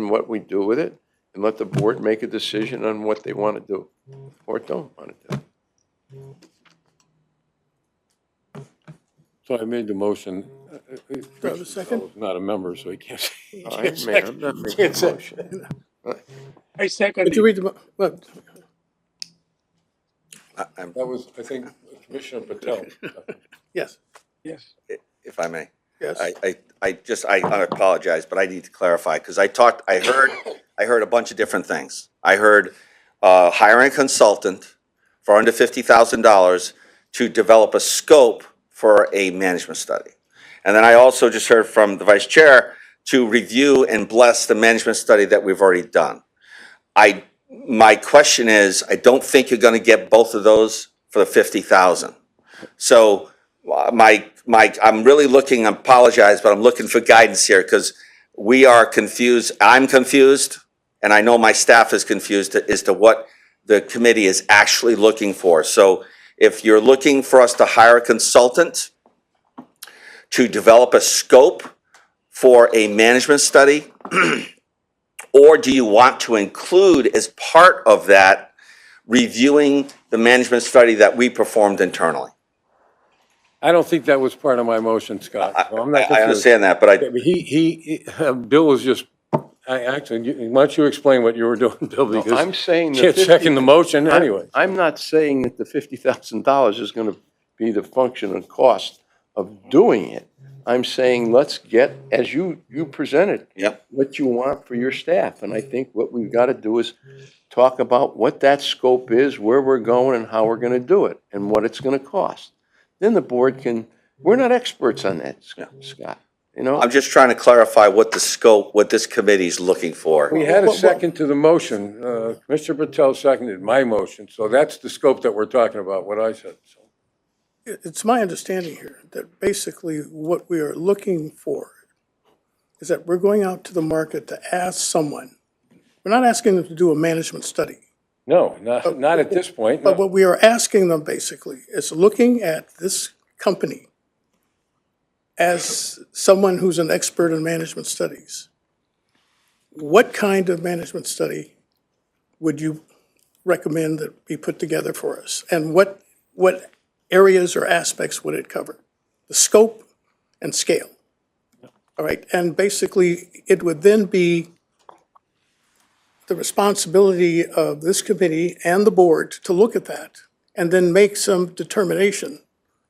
what we do with it, and let the board make a decision on what they want to do or don't want to do. So I made the motion. Do I have a second? I'm not a member, so he can't say. I'm not making a motion. I second Did you it. read the, well, That was, I think, Commissioner Patel. yes, Yes. If I may. yes. I apologize, but I need to clarify, because I heard a bunch of different things. I heard hiring a consultant for under $50,000 to develop a scope for a management study. And then I also just heard from the vice chair to review and bless the management study that we've already done. My question is, I don't think you're gonna get both of those for the 50,000. So I'm really looking, I apologize, but I'm looking for guidance here, because we are confused. I'm confused, and I know my staff is confused as to what the committee is actually looking for. So if you're looking for us to hire a consultant to develop a scope for a management study, or do you want to include as part of that reviewing the management study that we performed internally? I don't think that was part of my motion, Scott. So I'm not I confused. understand that, but Bill was just, actually, why don't you explain what you were doing, Bill, because I'm saying you're checking the motion anyway. I'm not saying that the $50,000 is going to be the function and cost of doing it. I'm saying let's get, as you presented, Yep. what you want for your staff. And I think what we've got to do is talk about what that scope is, where we're going and how we're going to do it and what it's going to cost. Then the board can, we're not experts on that, Scott. You know, I'm just trying to clarify what the scope, what this committee's looking for. We had a second to the motion. Commissioner Patel seconded my motion, so that's the scope that we're talking about, what I said. So It's my understanding here that basically what we are looking for is that we're going out to the market to ask someone, we're not asking them to do a management study. no, not at this point. But No. what we are asking them basically is looking at this company as someone who's an expert in management studies. What kind of management study would you recommend that be put together for us? And what areas or aspects would it cover? The scope and scale. All right, and basically it would then be the responsibility of this committee and the board to look at that and then make some determination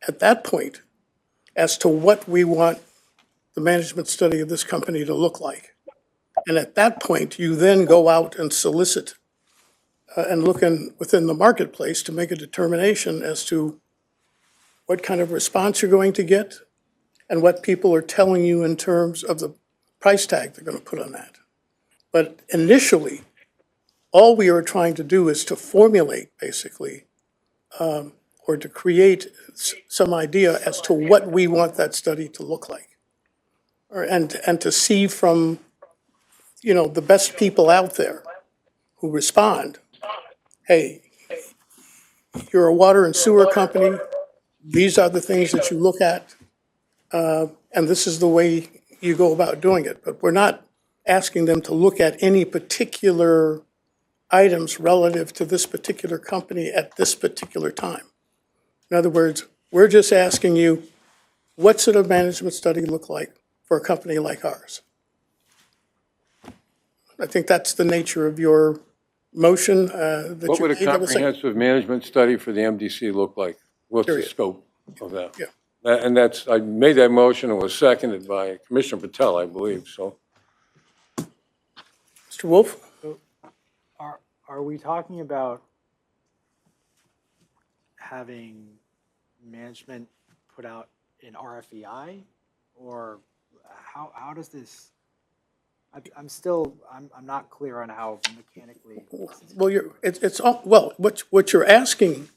at that point as to what we want the management study of this company to look like. And at that point, you then go out and solicit and look within the marketplace to make a determination as to what kind of response you're going to get and what people are telling you in terms of the price tag they're going to put on that. But initially, all we are trying to do is to formulate, basically, or to create some idea as to what we want that study to look like. And to see from, the best people out there who respond, hey, you're a water and sewer company, these are the things that you look at, and this is the way you go about doing it. But we're not asking them to look at any particular items relative to this particular company at this particular time. In other words, we're just asking you, what should a management study look like for a company like ours? I think that's the nature of your motion. What would a comprehensive management study for the MDC look like? What's the Period. scope of that? Yeah. And that's, I made that motion, it was seconded by Commissioner Patel, I believe, so. Mr. Wolf? Are we talking about having management put out an RFEI? Or how does this, I'm not clear on how mechanically. Well, what you're asking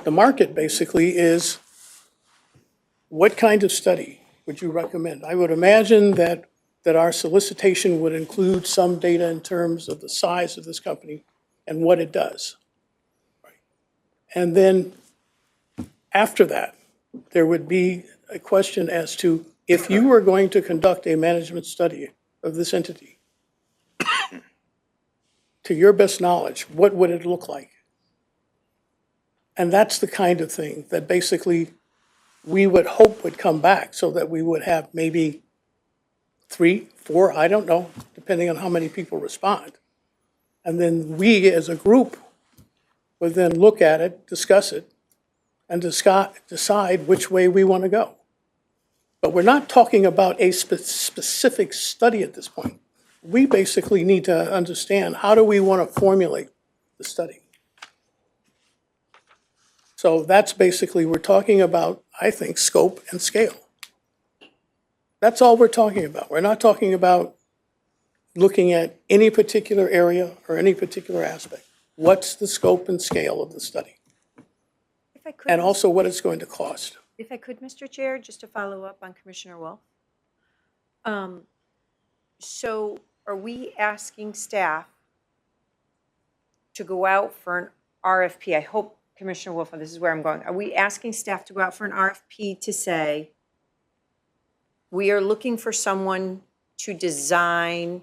the market basically is, what kind of study would you recommend? I would imagine that our solicitation would include some data in terms of the size of this company and what it does. And then after that, there would be a question as to, if you were going to conduct a management study of this entity, to your best knowledge, what would it look like? And that's the kind of thing that basically we would hope would come back, so that we would have maybe 3, 4, I don't know, depending on how many people respond. And then we as a group would then look at it, discuss it, and decide which way we want to go. But we're not talking about a specific study at this point. We basically need to understand, how do we want to formulate the study? So that's basically, we're talking about, I think, scope and scale. That's all we're talking about. We're not talking about looking at any particular area or any particular aspect. What's the scope and scale of the study? If I could, And also what it's going to cost. if I could, Mr. Chair, just to follow up on Commissioner Wolf. So are we asking staff to go out for an RFP? I hope Commissioner Wolf, this is where I'm going. Are we asking staff to go out for an RFP to say, we are looking for someone to design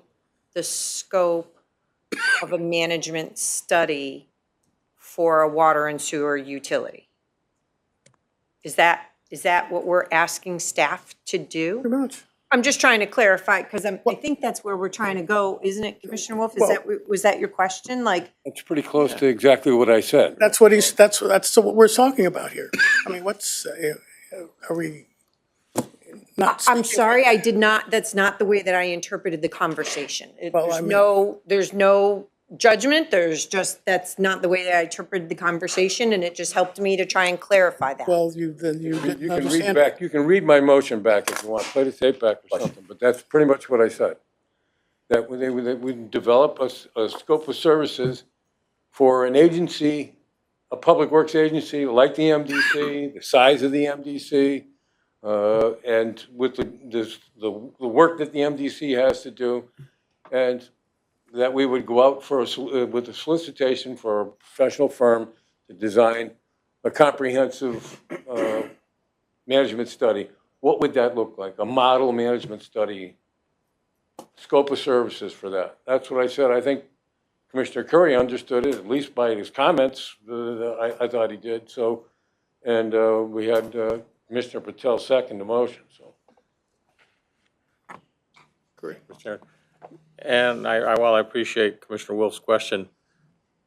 the scope of a management study for a water and sewer utility? Is that what we're asking staff to do? Pretty much. I'm just trying to clarify, because I think that's where we're trying to go, isn't it, Commissioner Wolf? Was that your question? Like, That's pretty close to exactly what I said. That's what that's what we're talking about here. I mean, are we not? I'm sorry, I did not, that's not the way that I interpreted the conversation. Well, I There's no judgment, that's not the way that I interpreted the conversation, and it just helped me to try and clarify that. Well, you didn't You can read understand. back, you can read my motion back if you want, play the tape back or something, but that's pretty much what I said. That they would develop a scope of services for an agency, a public works agency like the MDC, the size of the MDC, and with the work that the MDC has to do, and that we would go out with a solicitation for a professional firm to design a comprehensive management study. What would that look like? A model management study, scope of services for that. That's what I said. I think Commissioner Curry understood it, at least by his comments. I thought he did. So, and we had Commissioner Patel second the motion. So, Great. And while I appreciate Commissioner Wolf's question,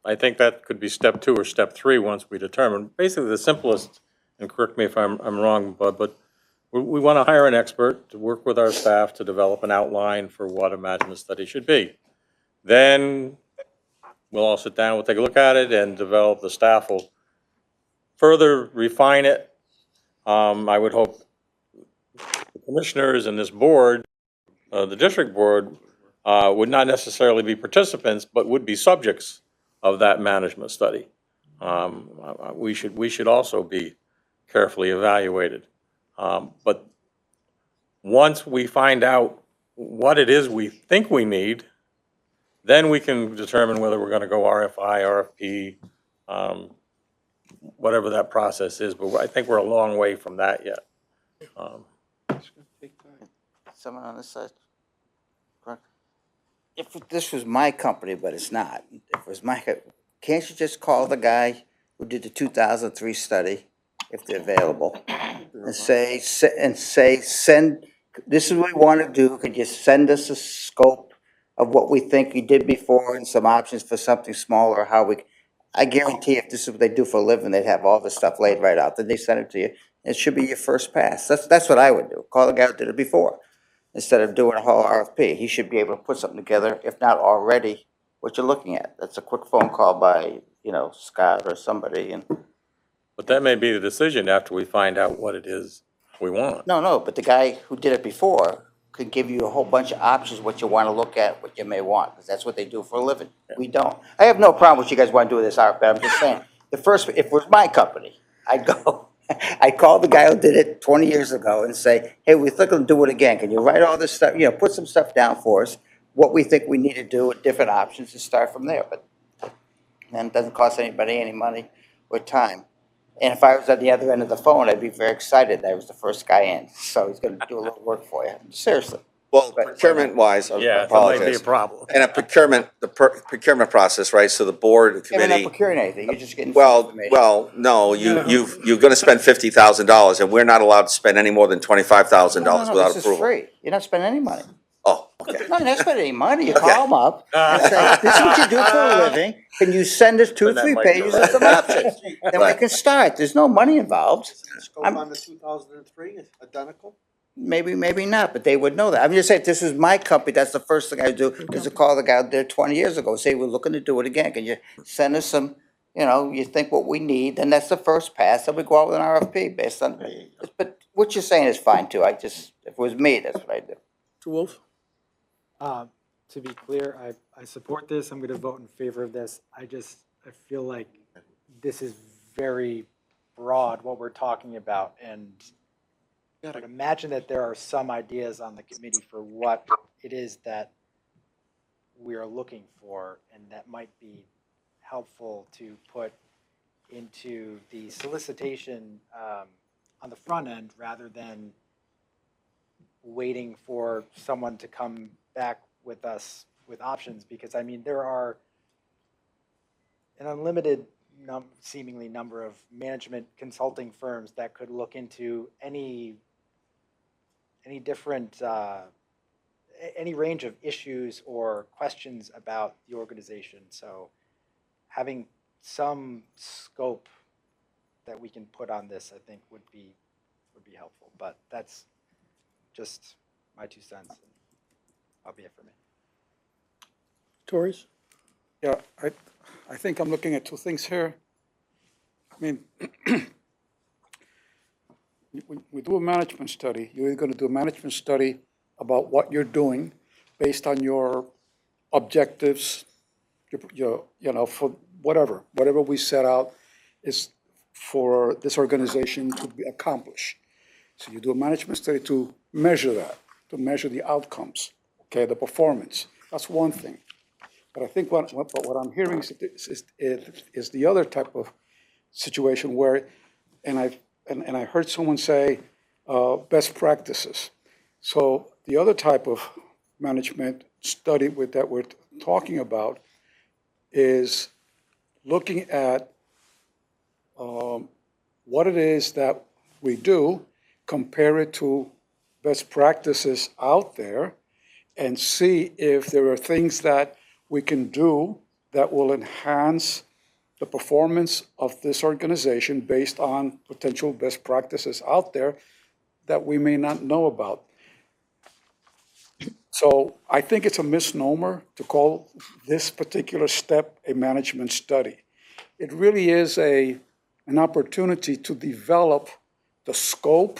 I think that could be step 2 or step 3 once we determine. Basically, the simplest, and correct me if I'm wrong, but we want to hire an expert to work with our staff to develop an outline for what a management study should be. Then we'll all sit down, we'll take a look at it, and develop, the staff will further refine it. I would hope the commissioners and this board, the district board, would not necessarily be participants, but would be subjects of that management study. We should also be carefully evaluated. But once we find out what it is we think we need, then we can determine whether we're going to go RFI, RFP, whatever that process is. But I think we're a long way from that yet. Someone on this side? If this was my company, but it's not, if it was my, can't you just call the guy who did the 2003 study, if they're available, and say, send, this is what we want to do, could you send us a scope of what we think you did before and some options for something smaller, how we, I guarantee if this is what they do for a living, they'd have all this stuff laid right out, then they send it to you, it should be your first pass. That's what I would do, call the guy who did it before. Instead of doing a whole RFP, he should be able to put something together, if not already, what you're looking at. That's a quick phone call by, Scott or somebody. But that may be the decision after we find out what it is we want. No, but the guy who did it before could give you a whole bunch of options, what you want to look at, what you may want, because that's what they do for a living. We don't. I have no problem with you guys want to do this RFP. I'm just saying, if it was my company, I'd go. I call the guy who did it 20 years ago and say, hey, we're thinking of doing it again. Can you write all this stuff, put some stuff down for us, what we think we need to do with different options and start from there. But then it doesn't cost anybody any money or time. And if I was at the other end of the phone, I'd be very excited that I was the first guy in. So he's going to do a little work for you. Seriously. Well, procurement-wise, I Yeah, that might be a apologize. problem. And the procurement process, right, so the board, the You're not committee. procuring anything. You're just getting some Well, information. no, you're gonna spend $50,000, and we're not allowed to spend any more than $25,000 No, without this is approval. free. You're not spending any money. Oh, okay. No, you're not spending any money. You call them up and say, this is what you do for a living. Can you send us 2 or 3 pages of some options? Then we can start. There's no money involved. Scope on the 2003 is identical? Maybe not, but they would know that. I'm just saying, if this is my company, that's the first thing I do, is to call the guy out there 20 years ago, say, we're looking to do it again. Can you send us some, you think what we need, then that's the first pass, then we go out with an RFP based on, but what you're saying is fine too. If it was me, that's what I'd do. Mr. Wolf? To be clear, I support this. I'm going to vote in favor of this. I feel like this is very broad, what we're talking about, and I would imagine that there are some ideas on the committee for what it is that we are looking for, and that might be helpful to put into the solicitation on the front end rather than waiting for someone to come back with us with options, because I mean, there are an unlimited seemingly number of management consulting firms that could look into any different, any range of issues or questions about the organization. So having some scope that we can put on this, I think would be helpful, but that's just my 2 cents. That'll be it for me. Torres? Yeah, I think I'm looking at two things here. I mean, we do a management study. You're going to do a management study about what you're doing based on your objectives, your for whatever we set out is for this organization to be accomplished. So you do a management study to measure that, to measure the outcomes, okay, the performance. That's one thing. But I think what I'm hearing is the other type of situation where, and I heard someone say best practices. So the other type of management study that we're talking about is looking at what it is that we do, compare it to best practices out there, and see if there are things that we can do that will enhance the performance of this organization based on potential best practices out there that we may not know about. So I think it's a misnomer to call this particular step a management study. It really is an opportunity to develop the scope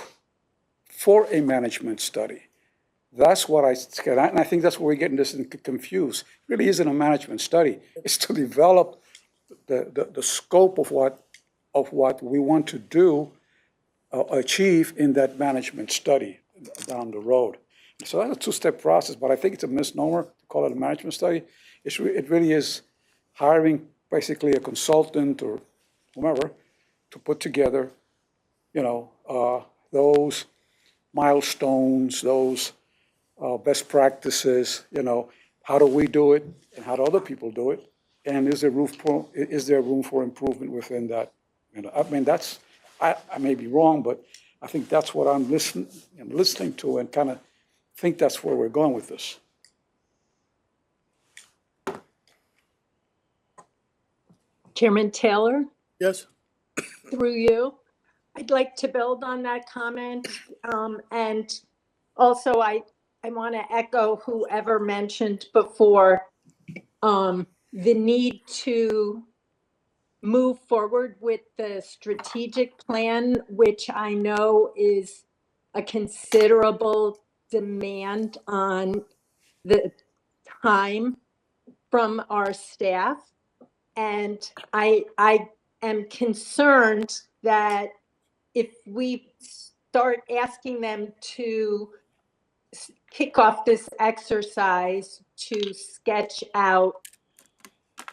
for a management study. That's what and I think that's where we're getting this confused. It really isn't a management study. It's to develop the scope of what we want to do, achieve in that management study down the road. So that's a two-step process, but I think it's a misnomer to call it a management study. It really is hiring basically a consultant or whomever to put together, those milestones, those best practices, how do we do it and how do other people do it? And is there room for improvement within that? I mean, I may be wrong, but I think that's what I'm listening to and kind of think that's where we're going with this. Chairman Taylor, Yes? through you, I'd like to build on that comment. And also I want to echo whoever mentioned before the need to move forward with the strategic plan, which I know is a considerable demand on the time from our staff. And I am concerned that if we start asking them to kick off this exercise to sketch out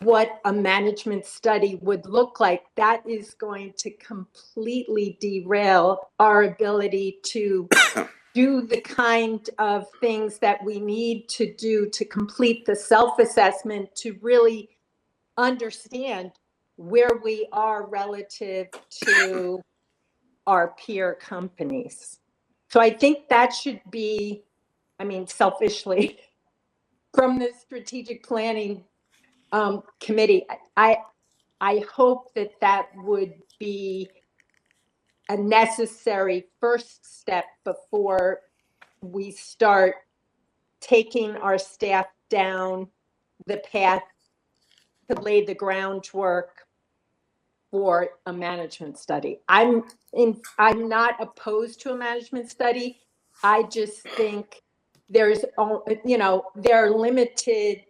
what a management study would look like, that is going to completely derail our ability to do the kind of things that we need to do to complete the self-assessment, to really understand where we are relative to our peer companies. So I think that should be, selfishly, from the strategic planning committee, I hope that would be a necessary first step before we start taking our staff down the path to lay the groundwork for a management study. I'm not opposed to a management study. I just think there are limited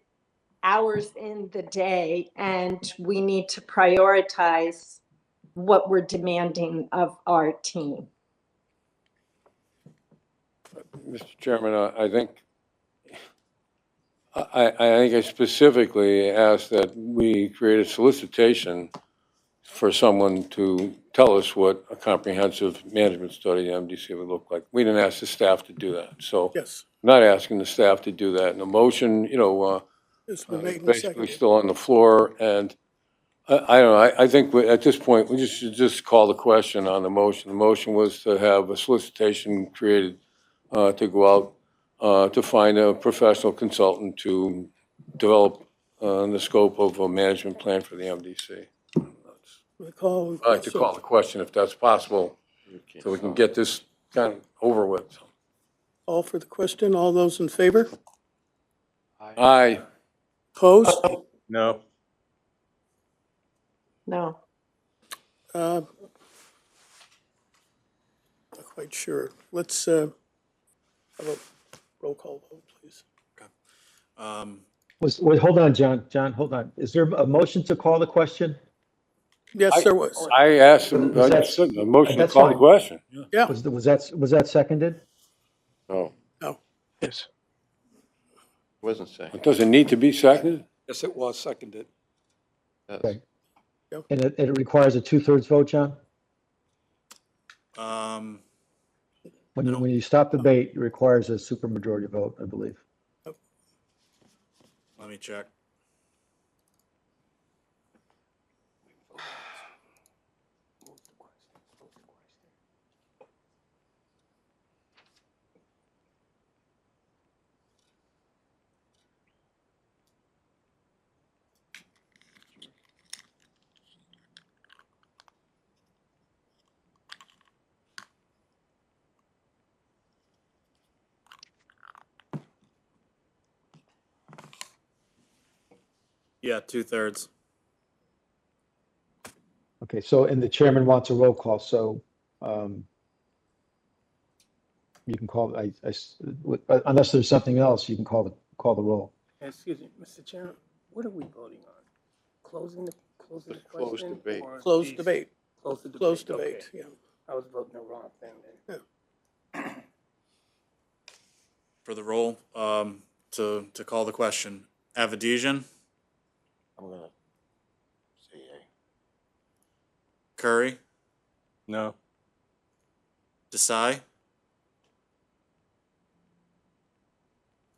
hours in the day, and we need to prioritize what we're demanding of our team. Mr. Chairman, I think I specifically asked that we create a solicitation for someone to tell us what a comprehensive management study of MDC would look like. We didn't ask the staff to do that, so. Yes, Not asking the staff to do that. And the motion, it's been made and basically seconded. still on the floor, and I don't know, I think at this point, we should just call the question on the motion. The motion was to have a solicitation created to go out to find a professional consultant to develop the scope of a management plan for the MDC. I'd I'd like to call the question if that's possible, so we can get this kind of over with. Call for the question. All those in favor? Aye. Opposed? No. No. Not quite sure. Let's have a roll call vote, please. Wait, hold on, John. John, hold on. Is there a motion to call the question? Yes, there was. I asked him, Was I that- just said, a motion to that's call the fine. question. Yeah. Was that seconded? No, No. Yes. wasn't second. Does it need to be seconded? Yes, it was seconded. Okay. And it requires a 2/3 vote, John? When you stop debate, it requires a supermajority vote, I believe. Let me check. Yeah, 2/3. Okay, so, and the chairman wants a roll call, so you can call, unless there's something else, you can call the roll. Excuse me, Mr. Chairman, what are we voting on? Closing the Closed question? debate. or Closed these- debate. Close the debate. Closed debate, okay. yeah. I was voting the wrong thing then. For the roll, to call the question. Avedisian, I'm gonna say yea. Curry, No. Desai.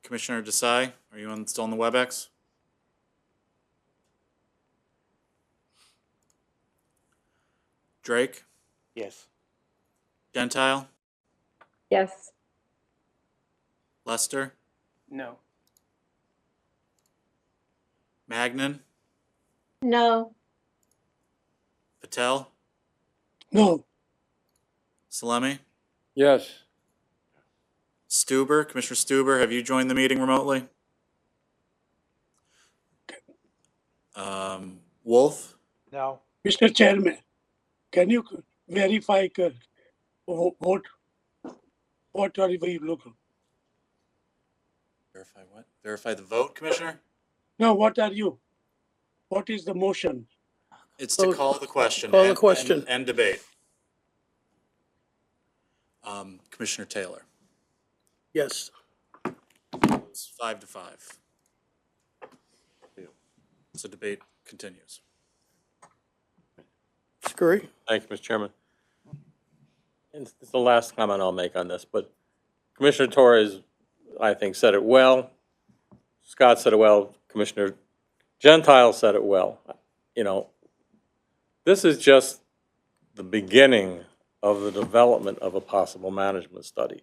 Commissioner Desai, are you still on the WebEx? Drake, Yes. Gentile, Yes. Lester, No. Magnan, No. Patel, No. Salemi, Yes. Stuber. Commissioner Stuber, have you joined the meeting remotely? Wolf, No. Mr. Chairman, can you verify what are we looking? verify what? Verify the vote, Commissioner? No, what are you? What is the motion? It's to call the question. Call the and- question. And debate. Commissioner Taylor, Yes. it's 5-5. So debate continues. Scurry? Thank you, Mr. Chairman. And it's the last comment I'll make on this, but Commissioner Torres, I think, said it well. Scott said it well. Commissioner Gentile said it well. You know, this is just the beginning of the development of a possible management study.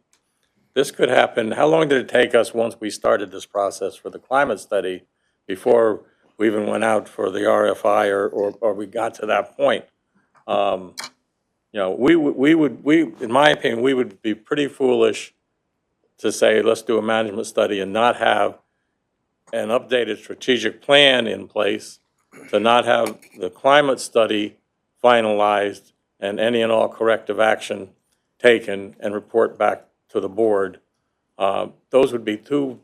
This could happen, how long did it take us once we started this process for the climate study before we even went out for the RFI or we got to that point? You know, we, in my opinion, we would be pretty foolish to say, let's do a management study and not have an updated strategic plan in place, to not have the climate study finalized and any and all corrective action taken and report back to the board. Those would be two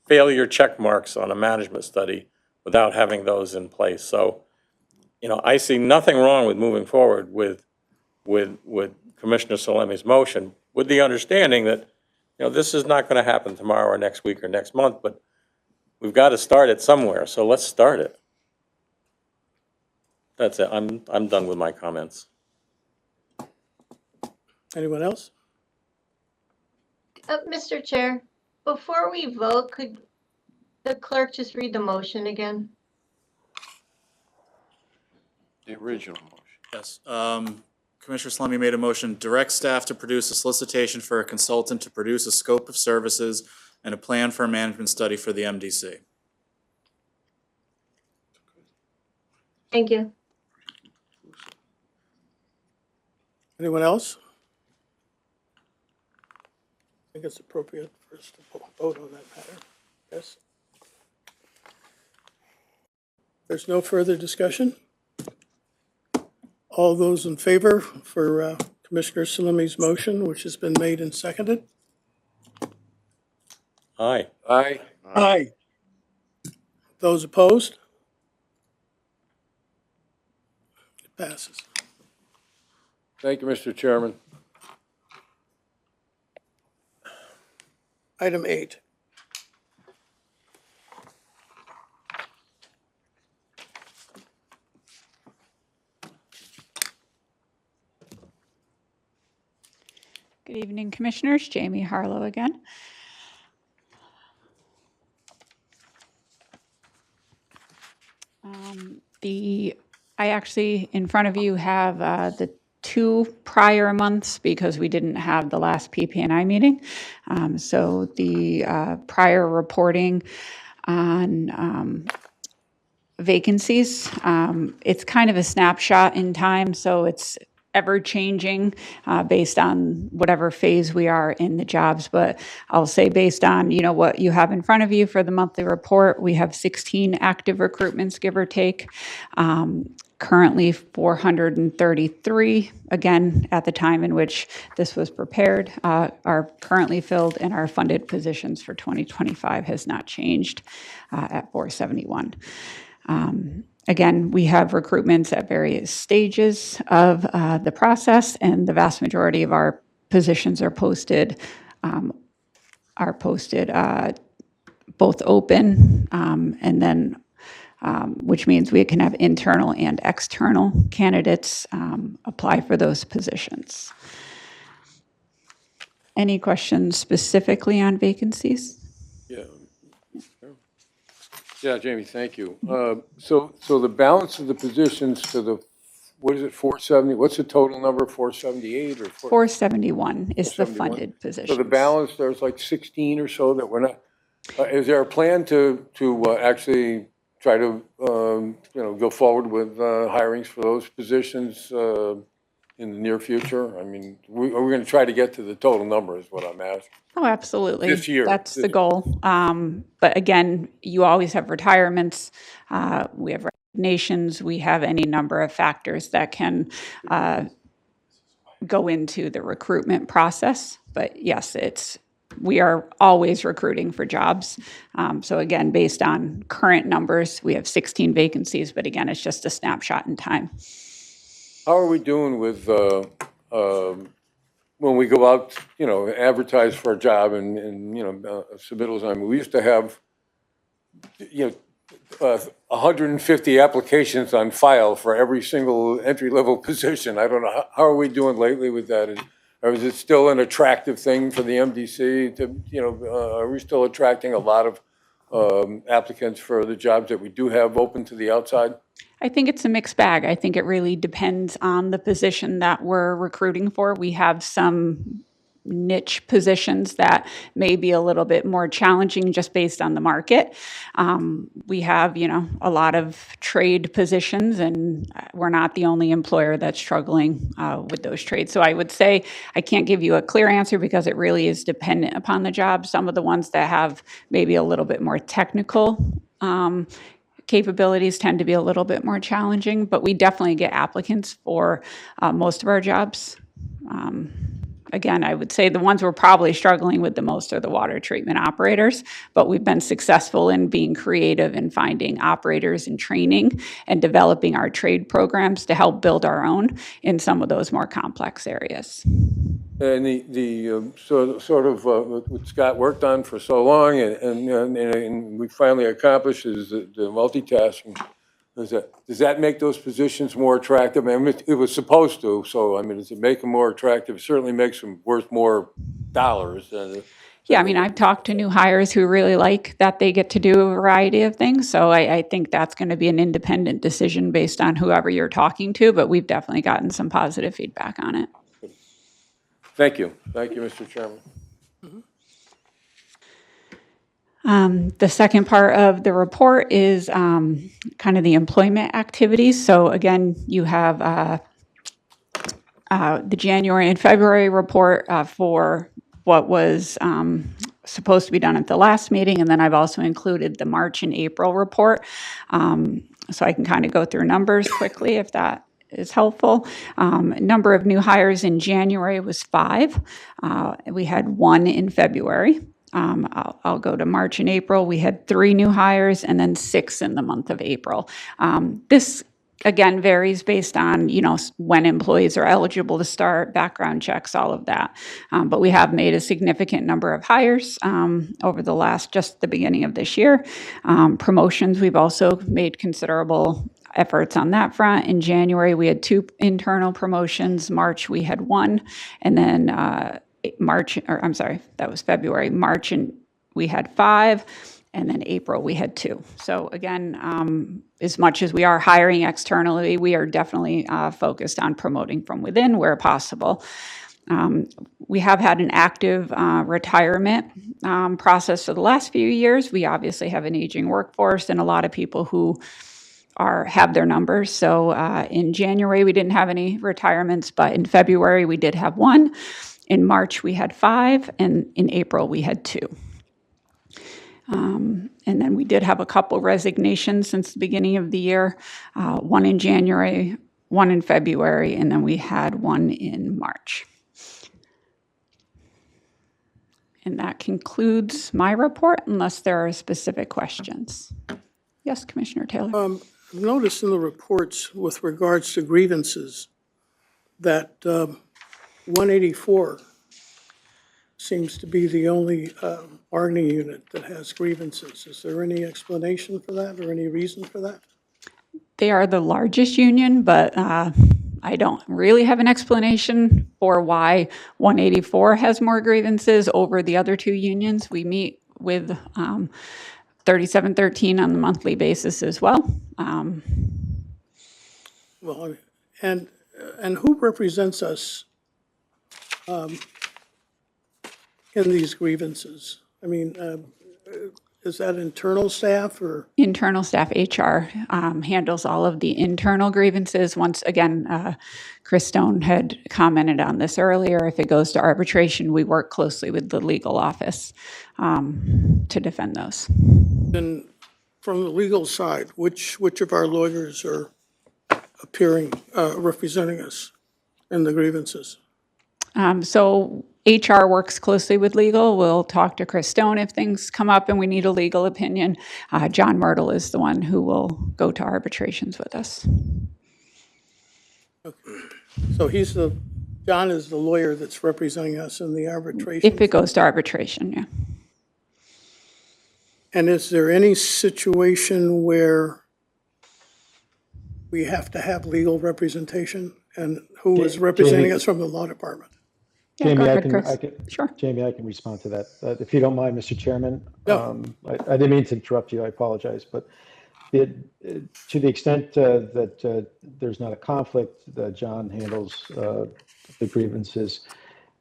failure check marks on a management study without having those in place. So, you know, I see nothing wrong with moving forward with Commissioner Salemi's motion, with the understanding that, you know, this is not going to happen tomorrow or next week or next month, but we've got to start it somewhere, so let's start it. That's it. I'm done with my comments. Anyone else? Mr. Chair, before we vote, could the clerk just read the motion again? The original motion. Yes. Commissioner Salemi made a motion, direct staff to produce a solicitation for a consultant to produce a scope of services and a plan for a management study for the MDC. Thank you. Anyone else? I think it's appropriate for us to vote on that matter. Yes? There's no further discussion? All those in favor for Commissioner Salemi's motion, which has been made and seconded? Aye. Aye. Aye. Those opposed? It passes. Thank you, Mr. Chairman. Item 8. Good evening, Commissioners. Jamie Harlow again. I actually, in front of you, have the 2 prior months because we didn't have the last PP&I meeting. So the prior reporting on vacancies, it's kind of a snapshot in time, so it's ever changing based on whatever phase we are in the jobs. But I'll say based on, what you have in front of you for the monthly report, we have 16 active recruitments, give or take. Currently 433, again, at the time in which this was prepared, are currently filled, and our funded positions for 2025 has not changed at 471. Again, we have recruitments at various stages of the process, and the vast majority of our positions are posted both open, and then which means we can have internal and external candidates apply for those positions. Any questions specifically on vacancies? Yeah, Jamie, thank you. So the balance of the positions to the, what is it, 470? What's the total number, 478 or? 471 is the 471? funded position. So the balance, there's like 16 or so that we're not, is there a plan to actually try to, go forward with hirings for those positions in the near future? I mean, are we going to try to get to the total number is what I'm asking. Oh, absolutely. This year. That's the goal. But again, you always have retirements. We have resignations. We have any number of factors that can go into the recruitment process. But yes, we are always recruiting for jobs. So again, based on current numbers, we have 16 vacancies, but again, it's just a snapshot in time. How are we doing with, when we go out, advertise for a job and submittals? I mean, we used to have, 150 applications on file for every single entry-level position. I don't know, how are we doing lately with that? Or is it still an attractive thing for the MDC to, are we still attracting a lot of applicants for the jobs that we do have open to the outside? I think it's a mixed bag. I think it really depends on the position that we're recruiting for. We have some niche positions that may be a little bit more challenging just based on the market. We have, a lot of trade positions, and we're not the only employer that's struggling with those trades. So I would say I can't give you a clear answer because it really is dependent upon the job. Some of the ones that have maybe a little bit more technical capabilities tend to be a little bit more challenging, but we definitely get applicants for most of our jobs. Again, I would say the ones we're probably struggling with the most are the water treatment operators, but we've been successful in being creative and finding operators and training and developing our trade programs to help build our own in some of those more complex areas. And the sort of what Scott worked on for so long and we finally accomplished is the multitasking. Does that make those positions more attractive? I mean, it was supposed to, so, I mean, does it make them more attractive? It certainly makes them worth more dollars. Yeah, I mean, I've talked to new hires who really like that they get to do a variety of things. So I think that's going to be an independent decision based on whoever you're talking to, but we've definitely gotten some positive feedback on it. Thank you. Thank you, Mr. Chairman. The second part of the report is kind of the employment activities. So again, you have the January and February report for what was supposed to be done at the last meeting, and then I've also included the March and April report. So I can kind of go through numbers quickly if that is helpful. Number of new hires in January was 5. We had 1 in February. I'll go to March and April. We had 3 new hires and then 6 in the month of April. This again varies based on, when employees are eligible to start, background checks, all of that. But we have made a significant number of hires over just the beginning of this year. Promotions, we've also made considerable efforts on that front. In January, we had 2 internal promotions. March, we had 1. And then that was February. March, and we had 5. And then April, we had 2. So again, as much as we are hiring externally, we are definitely focused on promoting from within where possible. We have had an active retirement process for the last few years. We obviously have an aging workforce and a lot of people who have their numbers. So in January, we didn't have any retirements, but in February, we did have 1. In March, we had 5, and in April, we had 2. And then we did have a couple resignations since the beginning of the year, 1 in January, 1 in February, and then we had 1 in March. And that concludes my report, unless there are specific questions. Yes, Commissioner Taylor. I've noticed in the reports with regards to grievances that 184 seems to be the only bargaining unit that has grievances. Is there any explanation for that or any reason for that? They are the largest union, but I don't really have an explanation for why 184 has more grievances over the other 2 unions. We meet with 3713 on the monthly basis as well. Well, and who represents us in these grievances? I mean, is that internal staff or? Internal staff, HR handles all of the internal grievances. Once again, Chris Stone had commented on this earlier. If it goes to arbitration, we work closely with the legal office to defend those. And from the legal side, which of our lawyers are appearing, representing us in the grievances? So HR works closely with legal. We'll talk to Chris Stone if things come up and we need a legal opinion. John Myrtle is the one who will go to arbitrations with us. Okay. So John is the lawyer that's representing us in the arbitration? If it goes to arbitration, yeah. And is there any situation where we have to have legal representation? And who is representing us from the law department? Yeah, Jamie, go ahead, Sure. Jamie, I can respond to that. If you don't mind, Mr. Chairman. No. I didn't mean to interrupt you. I apologize. But to the extent that there's not a conflict, John handles the grievances.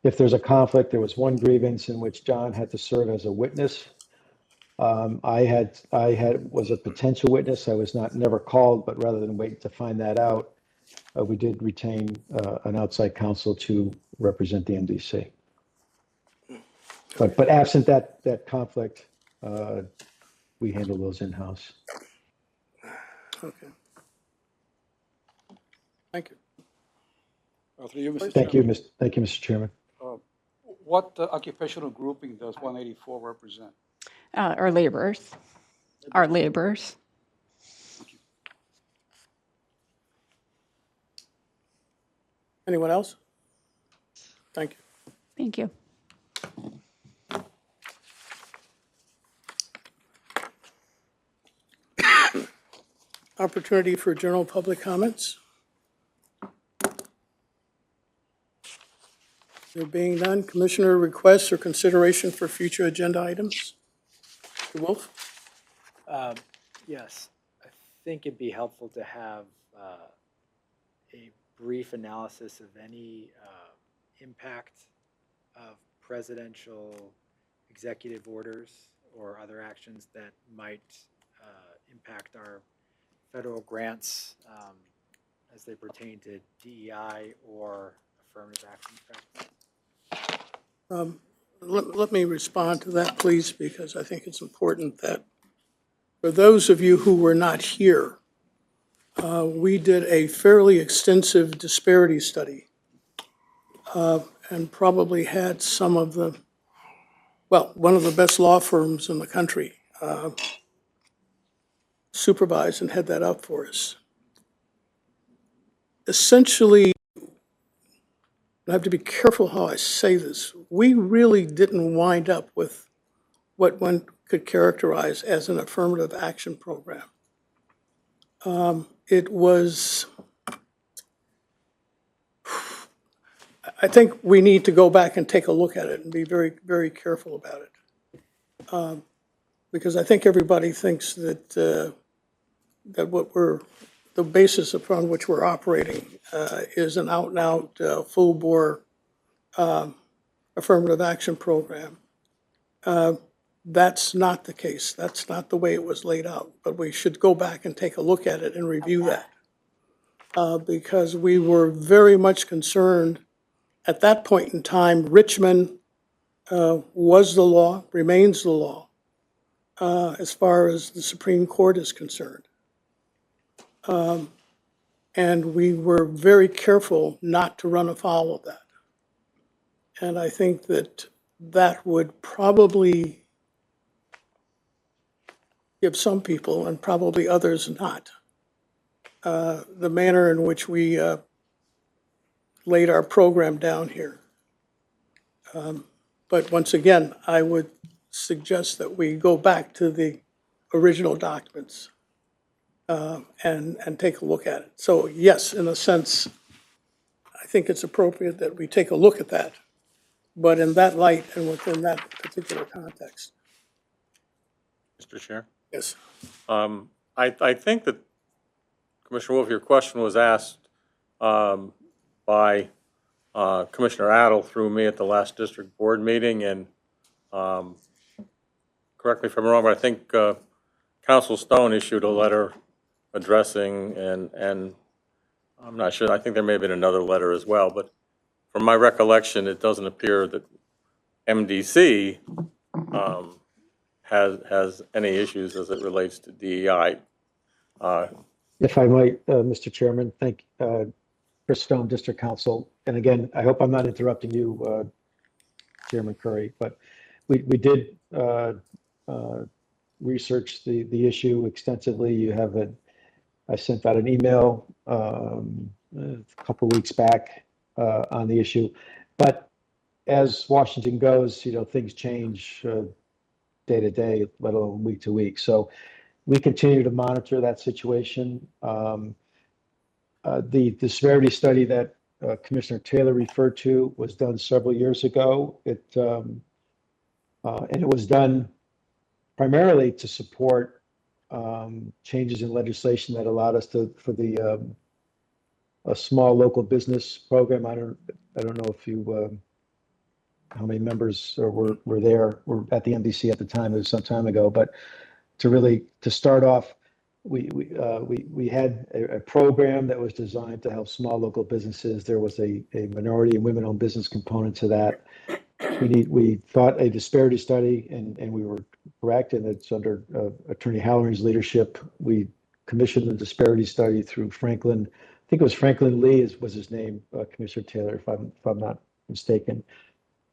If there's a conflict, there was one grievance in which John had to serve as a witness. I was a potential witness. I was never called, but rather than wait to find that out, we did retain an outside counsel to represent the MDC. But absent that conflict, we handle those in-house. Okay. Thank you. Thank you, Mr. Chairman. What occupational grouping does 184 represent? Our laborers. Our laborers. Anyone else? Thank you. Thank you. opportunity for general public comments? There being none, Commissioner requests or consideration for future agenda items? Mr. Wolf? Yes, I think it'd be helpful to have a brief analysis of any impact of presidential executive orders or other actions that might impact our federal grants as they pertain to DEI or affirmative action practices. Let me respond to that, please, because I think it's important that for those of you who were not here, we did a fairly extensive disparity study and probably had some of the, well, one of the best law firms in the country supervise and head that up for us. Essentially, I have to be careful how I say this. We really didn't wind up with what one could characterize as an affirmative action program. It was, I think we need to go back and take a look at it and be very, very careful about it. Because I think everybody thinks that that what we're, the basis upon which we're operating is an out-and-out, full-bore affirmative action program. That's not the case. That's not the way it was laid out. But we should go back and take a look at it and review that. Because we were very much concerned at that point in time. Richmond was the law, remains the law, as far as the Supreme Court is concerned. And we were very careful not to run afoul of that. And I think that that would probably give some people, and probably others not, the manner in which we laid our program down here. But once again, I would suggest that we go back to the original documents and take a look at it. So yes, in a sense, I think it's appropriate that we take a look at that, but in that light and within that particular context. Mr. Chair? Yes. I think that, Commissioner Wolf, your question was asked by Commissioner Adel through me at the last district board meeting, and correct me if I'm wrong, but I think Council Stone issued a letter addressing, and I'm not sure, I think there may have been another letter as well, but from my recollection, it doesn't appear that MDC has any issues as it relates to DEI. If I might, Mr. Chairman, thank Chris Stone, District Council. And again, I hope I'm not interrupting you, Chairman Curry, but we did research the issue extensively. You have I sent out an email a couple of weeks back on the issue. But as Washington goes, things change day to day, let alone week to week. So we continue to monitor that situation. The disparity study that Commissioner Taylor referred to was done several years ago. And it was done primarily to support changes in legislation that allowed us for the a small local business program. I don't know if you how many members were there, were at the MDC at the time. It was some time ago, but to start off, we had a program that was designed to help small local businesses. There was a minority and women-owned business component to that. We thought a disparity study, and we were correct, and it's under Attorney Halloran's leadership. We commissioned the disparity study through Franklin. I think it was Franklin Lee was his name, Commissioner Taylor, if I'm not mistaken.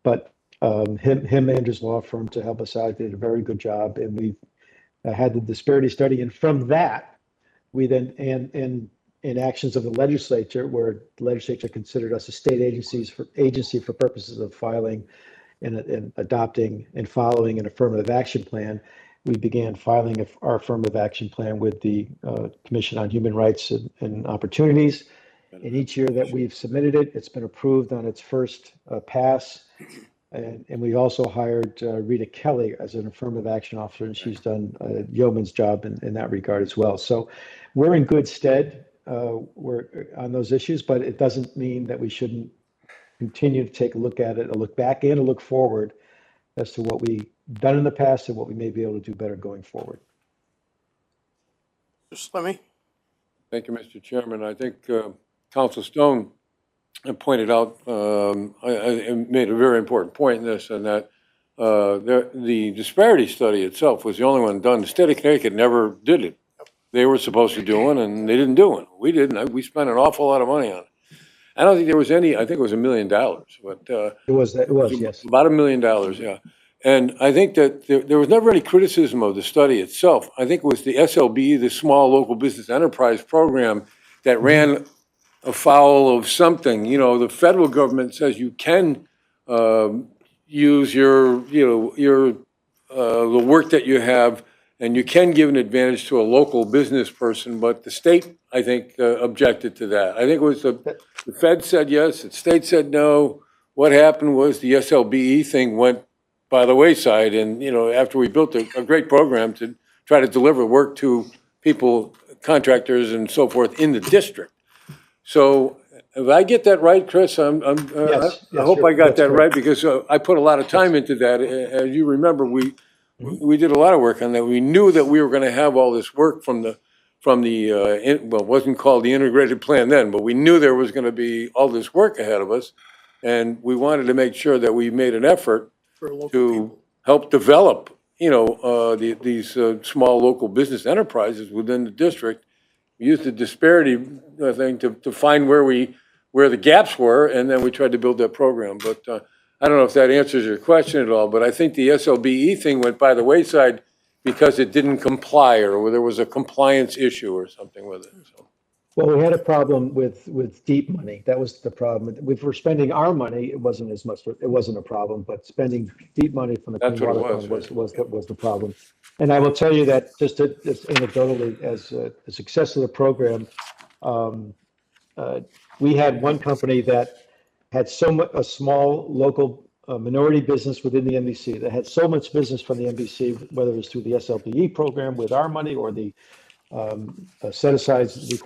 But him and his law firm to help us out did a very good job, and we had the disparity study. And from that, we then in actions of the legislature, where the legislature considered us a state agency for purposes of filing and adopting and following an affirmative action plan, we began filing our affirmative action plan with the Commission on Human Rights and Opportunities. And each year that we've submitted it, it's been approved on its first pass. And we also hired Rita Kelly as an affirmative action officer, and she's done a yeoman's job in that regard as well. So we're in good stead we're on those issues, but it doesn't mean that we shouldn't continue to take a look at it, a look back and a look forward as to what we've done in the past and what we may be able to do better going forward. Mr. Slimming? Thank you, Mr. Chairman. I think Council Stone pointed out, I made a very important point in this, and that the disparity study itself was the only one done. The state of Connecticut never did it. They were supposed to do one, and they didn't do it. We didn't. We spent an awful lot of money on it. I don't think there was any. I think it was $1 million, but it was yes, about $1 million. Yeah, and I think that there was never any criticism of the study itself. I think it was the SLB, the Small Local Business Enterprise Program, that ran afoul of something. You know, the federal government says you can use your, the work that you have, and you can give an advantage to a local business person, but the state, I think, objected to that. I think it was the Fed said yes, the state said no. What happened was the SLBE thing went by the wayside, and, after we built a great program to try to deliver work to people, contractors and so forth in the district. So if I get that right, Chris, I hope I got that right, because I put a lot of time into that. As you remember, we did a lot of work on that. We knew that we were going to have all this work from the it wasn't called the integrated plan then, but we knew there was going to be all this work ahead of us, and we wanted to make sure that we made an effort to help develop, these small local business enterprises within the district. We used the disparity thing to find where the gaps were, and then we tried to build that program. But I don't know if that answers your question at all, but I think the SLBE thing went by the wayside because it didn't comply, or there was a compliance issue or something with it. So. Well, we had a problem with deep money. That was the problem. If we're spending our money, it wasn't as much. It wasn't a problem, but spending deep money from the Clean Water Fund was the problem. And I will tell you that just anecdotally, as a success of the program, we had one company that had a small local minority business within the NBC that had so much business from the NBC, whether it was through the SLBE program with our money or the set-asides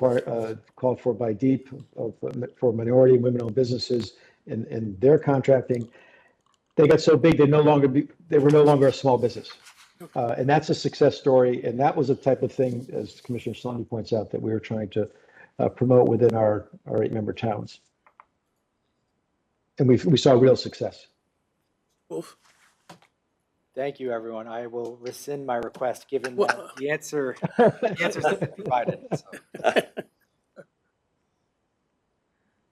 called for by DEEP for minority and women-owned businesses and their contracting. They got so big they were no longer a small business, and that's a success story. And that was a type of thing, as Commissioner Salani points out, that we were trying to promote within our 8-member towns, and we saw real success. Wolf? Thank you, everyone. I will rescind my request, given that the answers have been provided. So.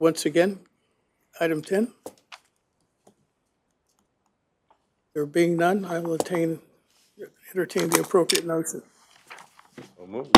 Once again, item 10. There being none, I will entertain the appropriate motion. So moved.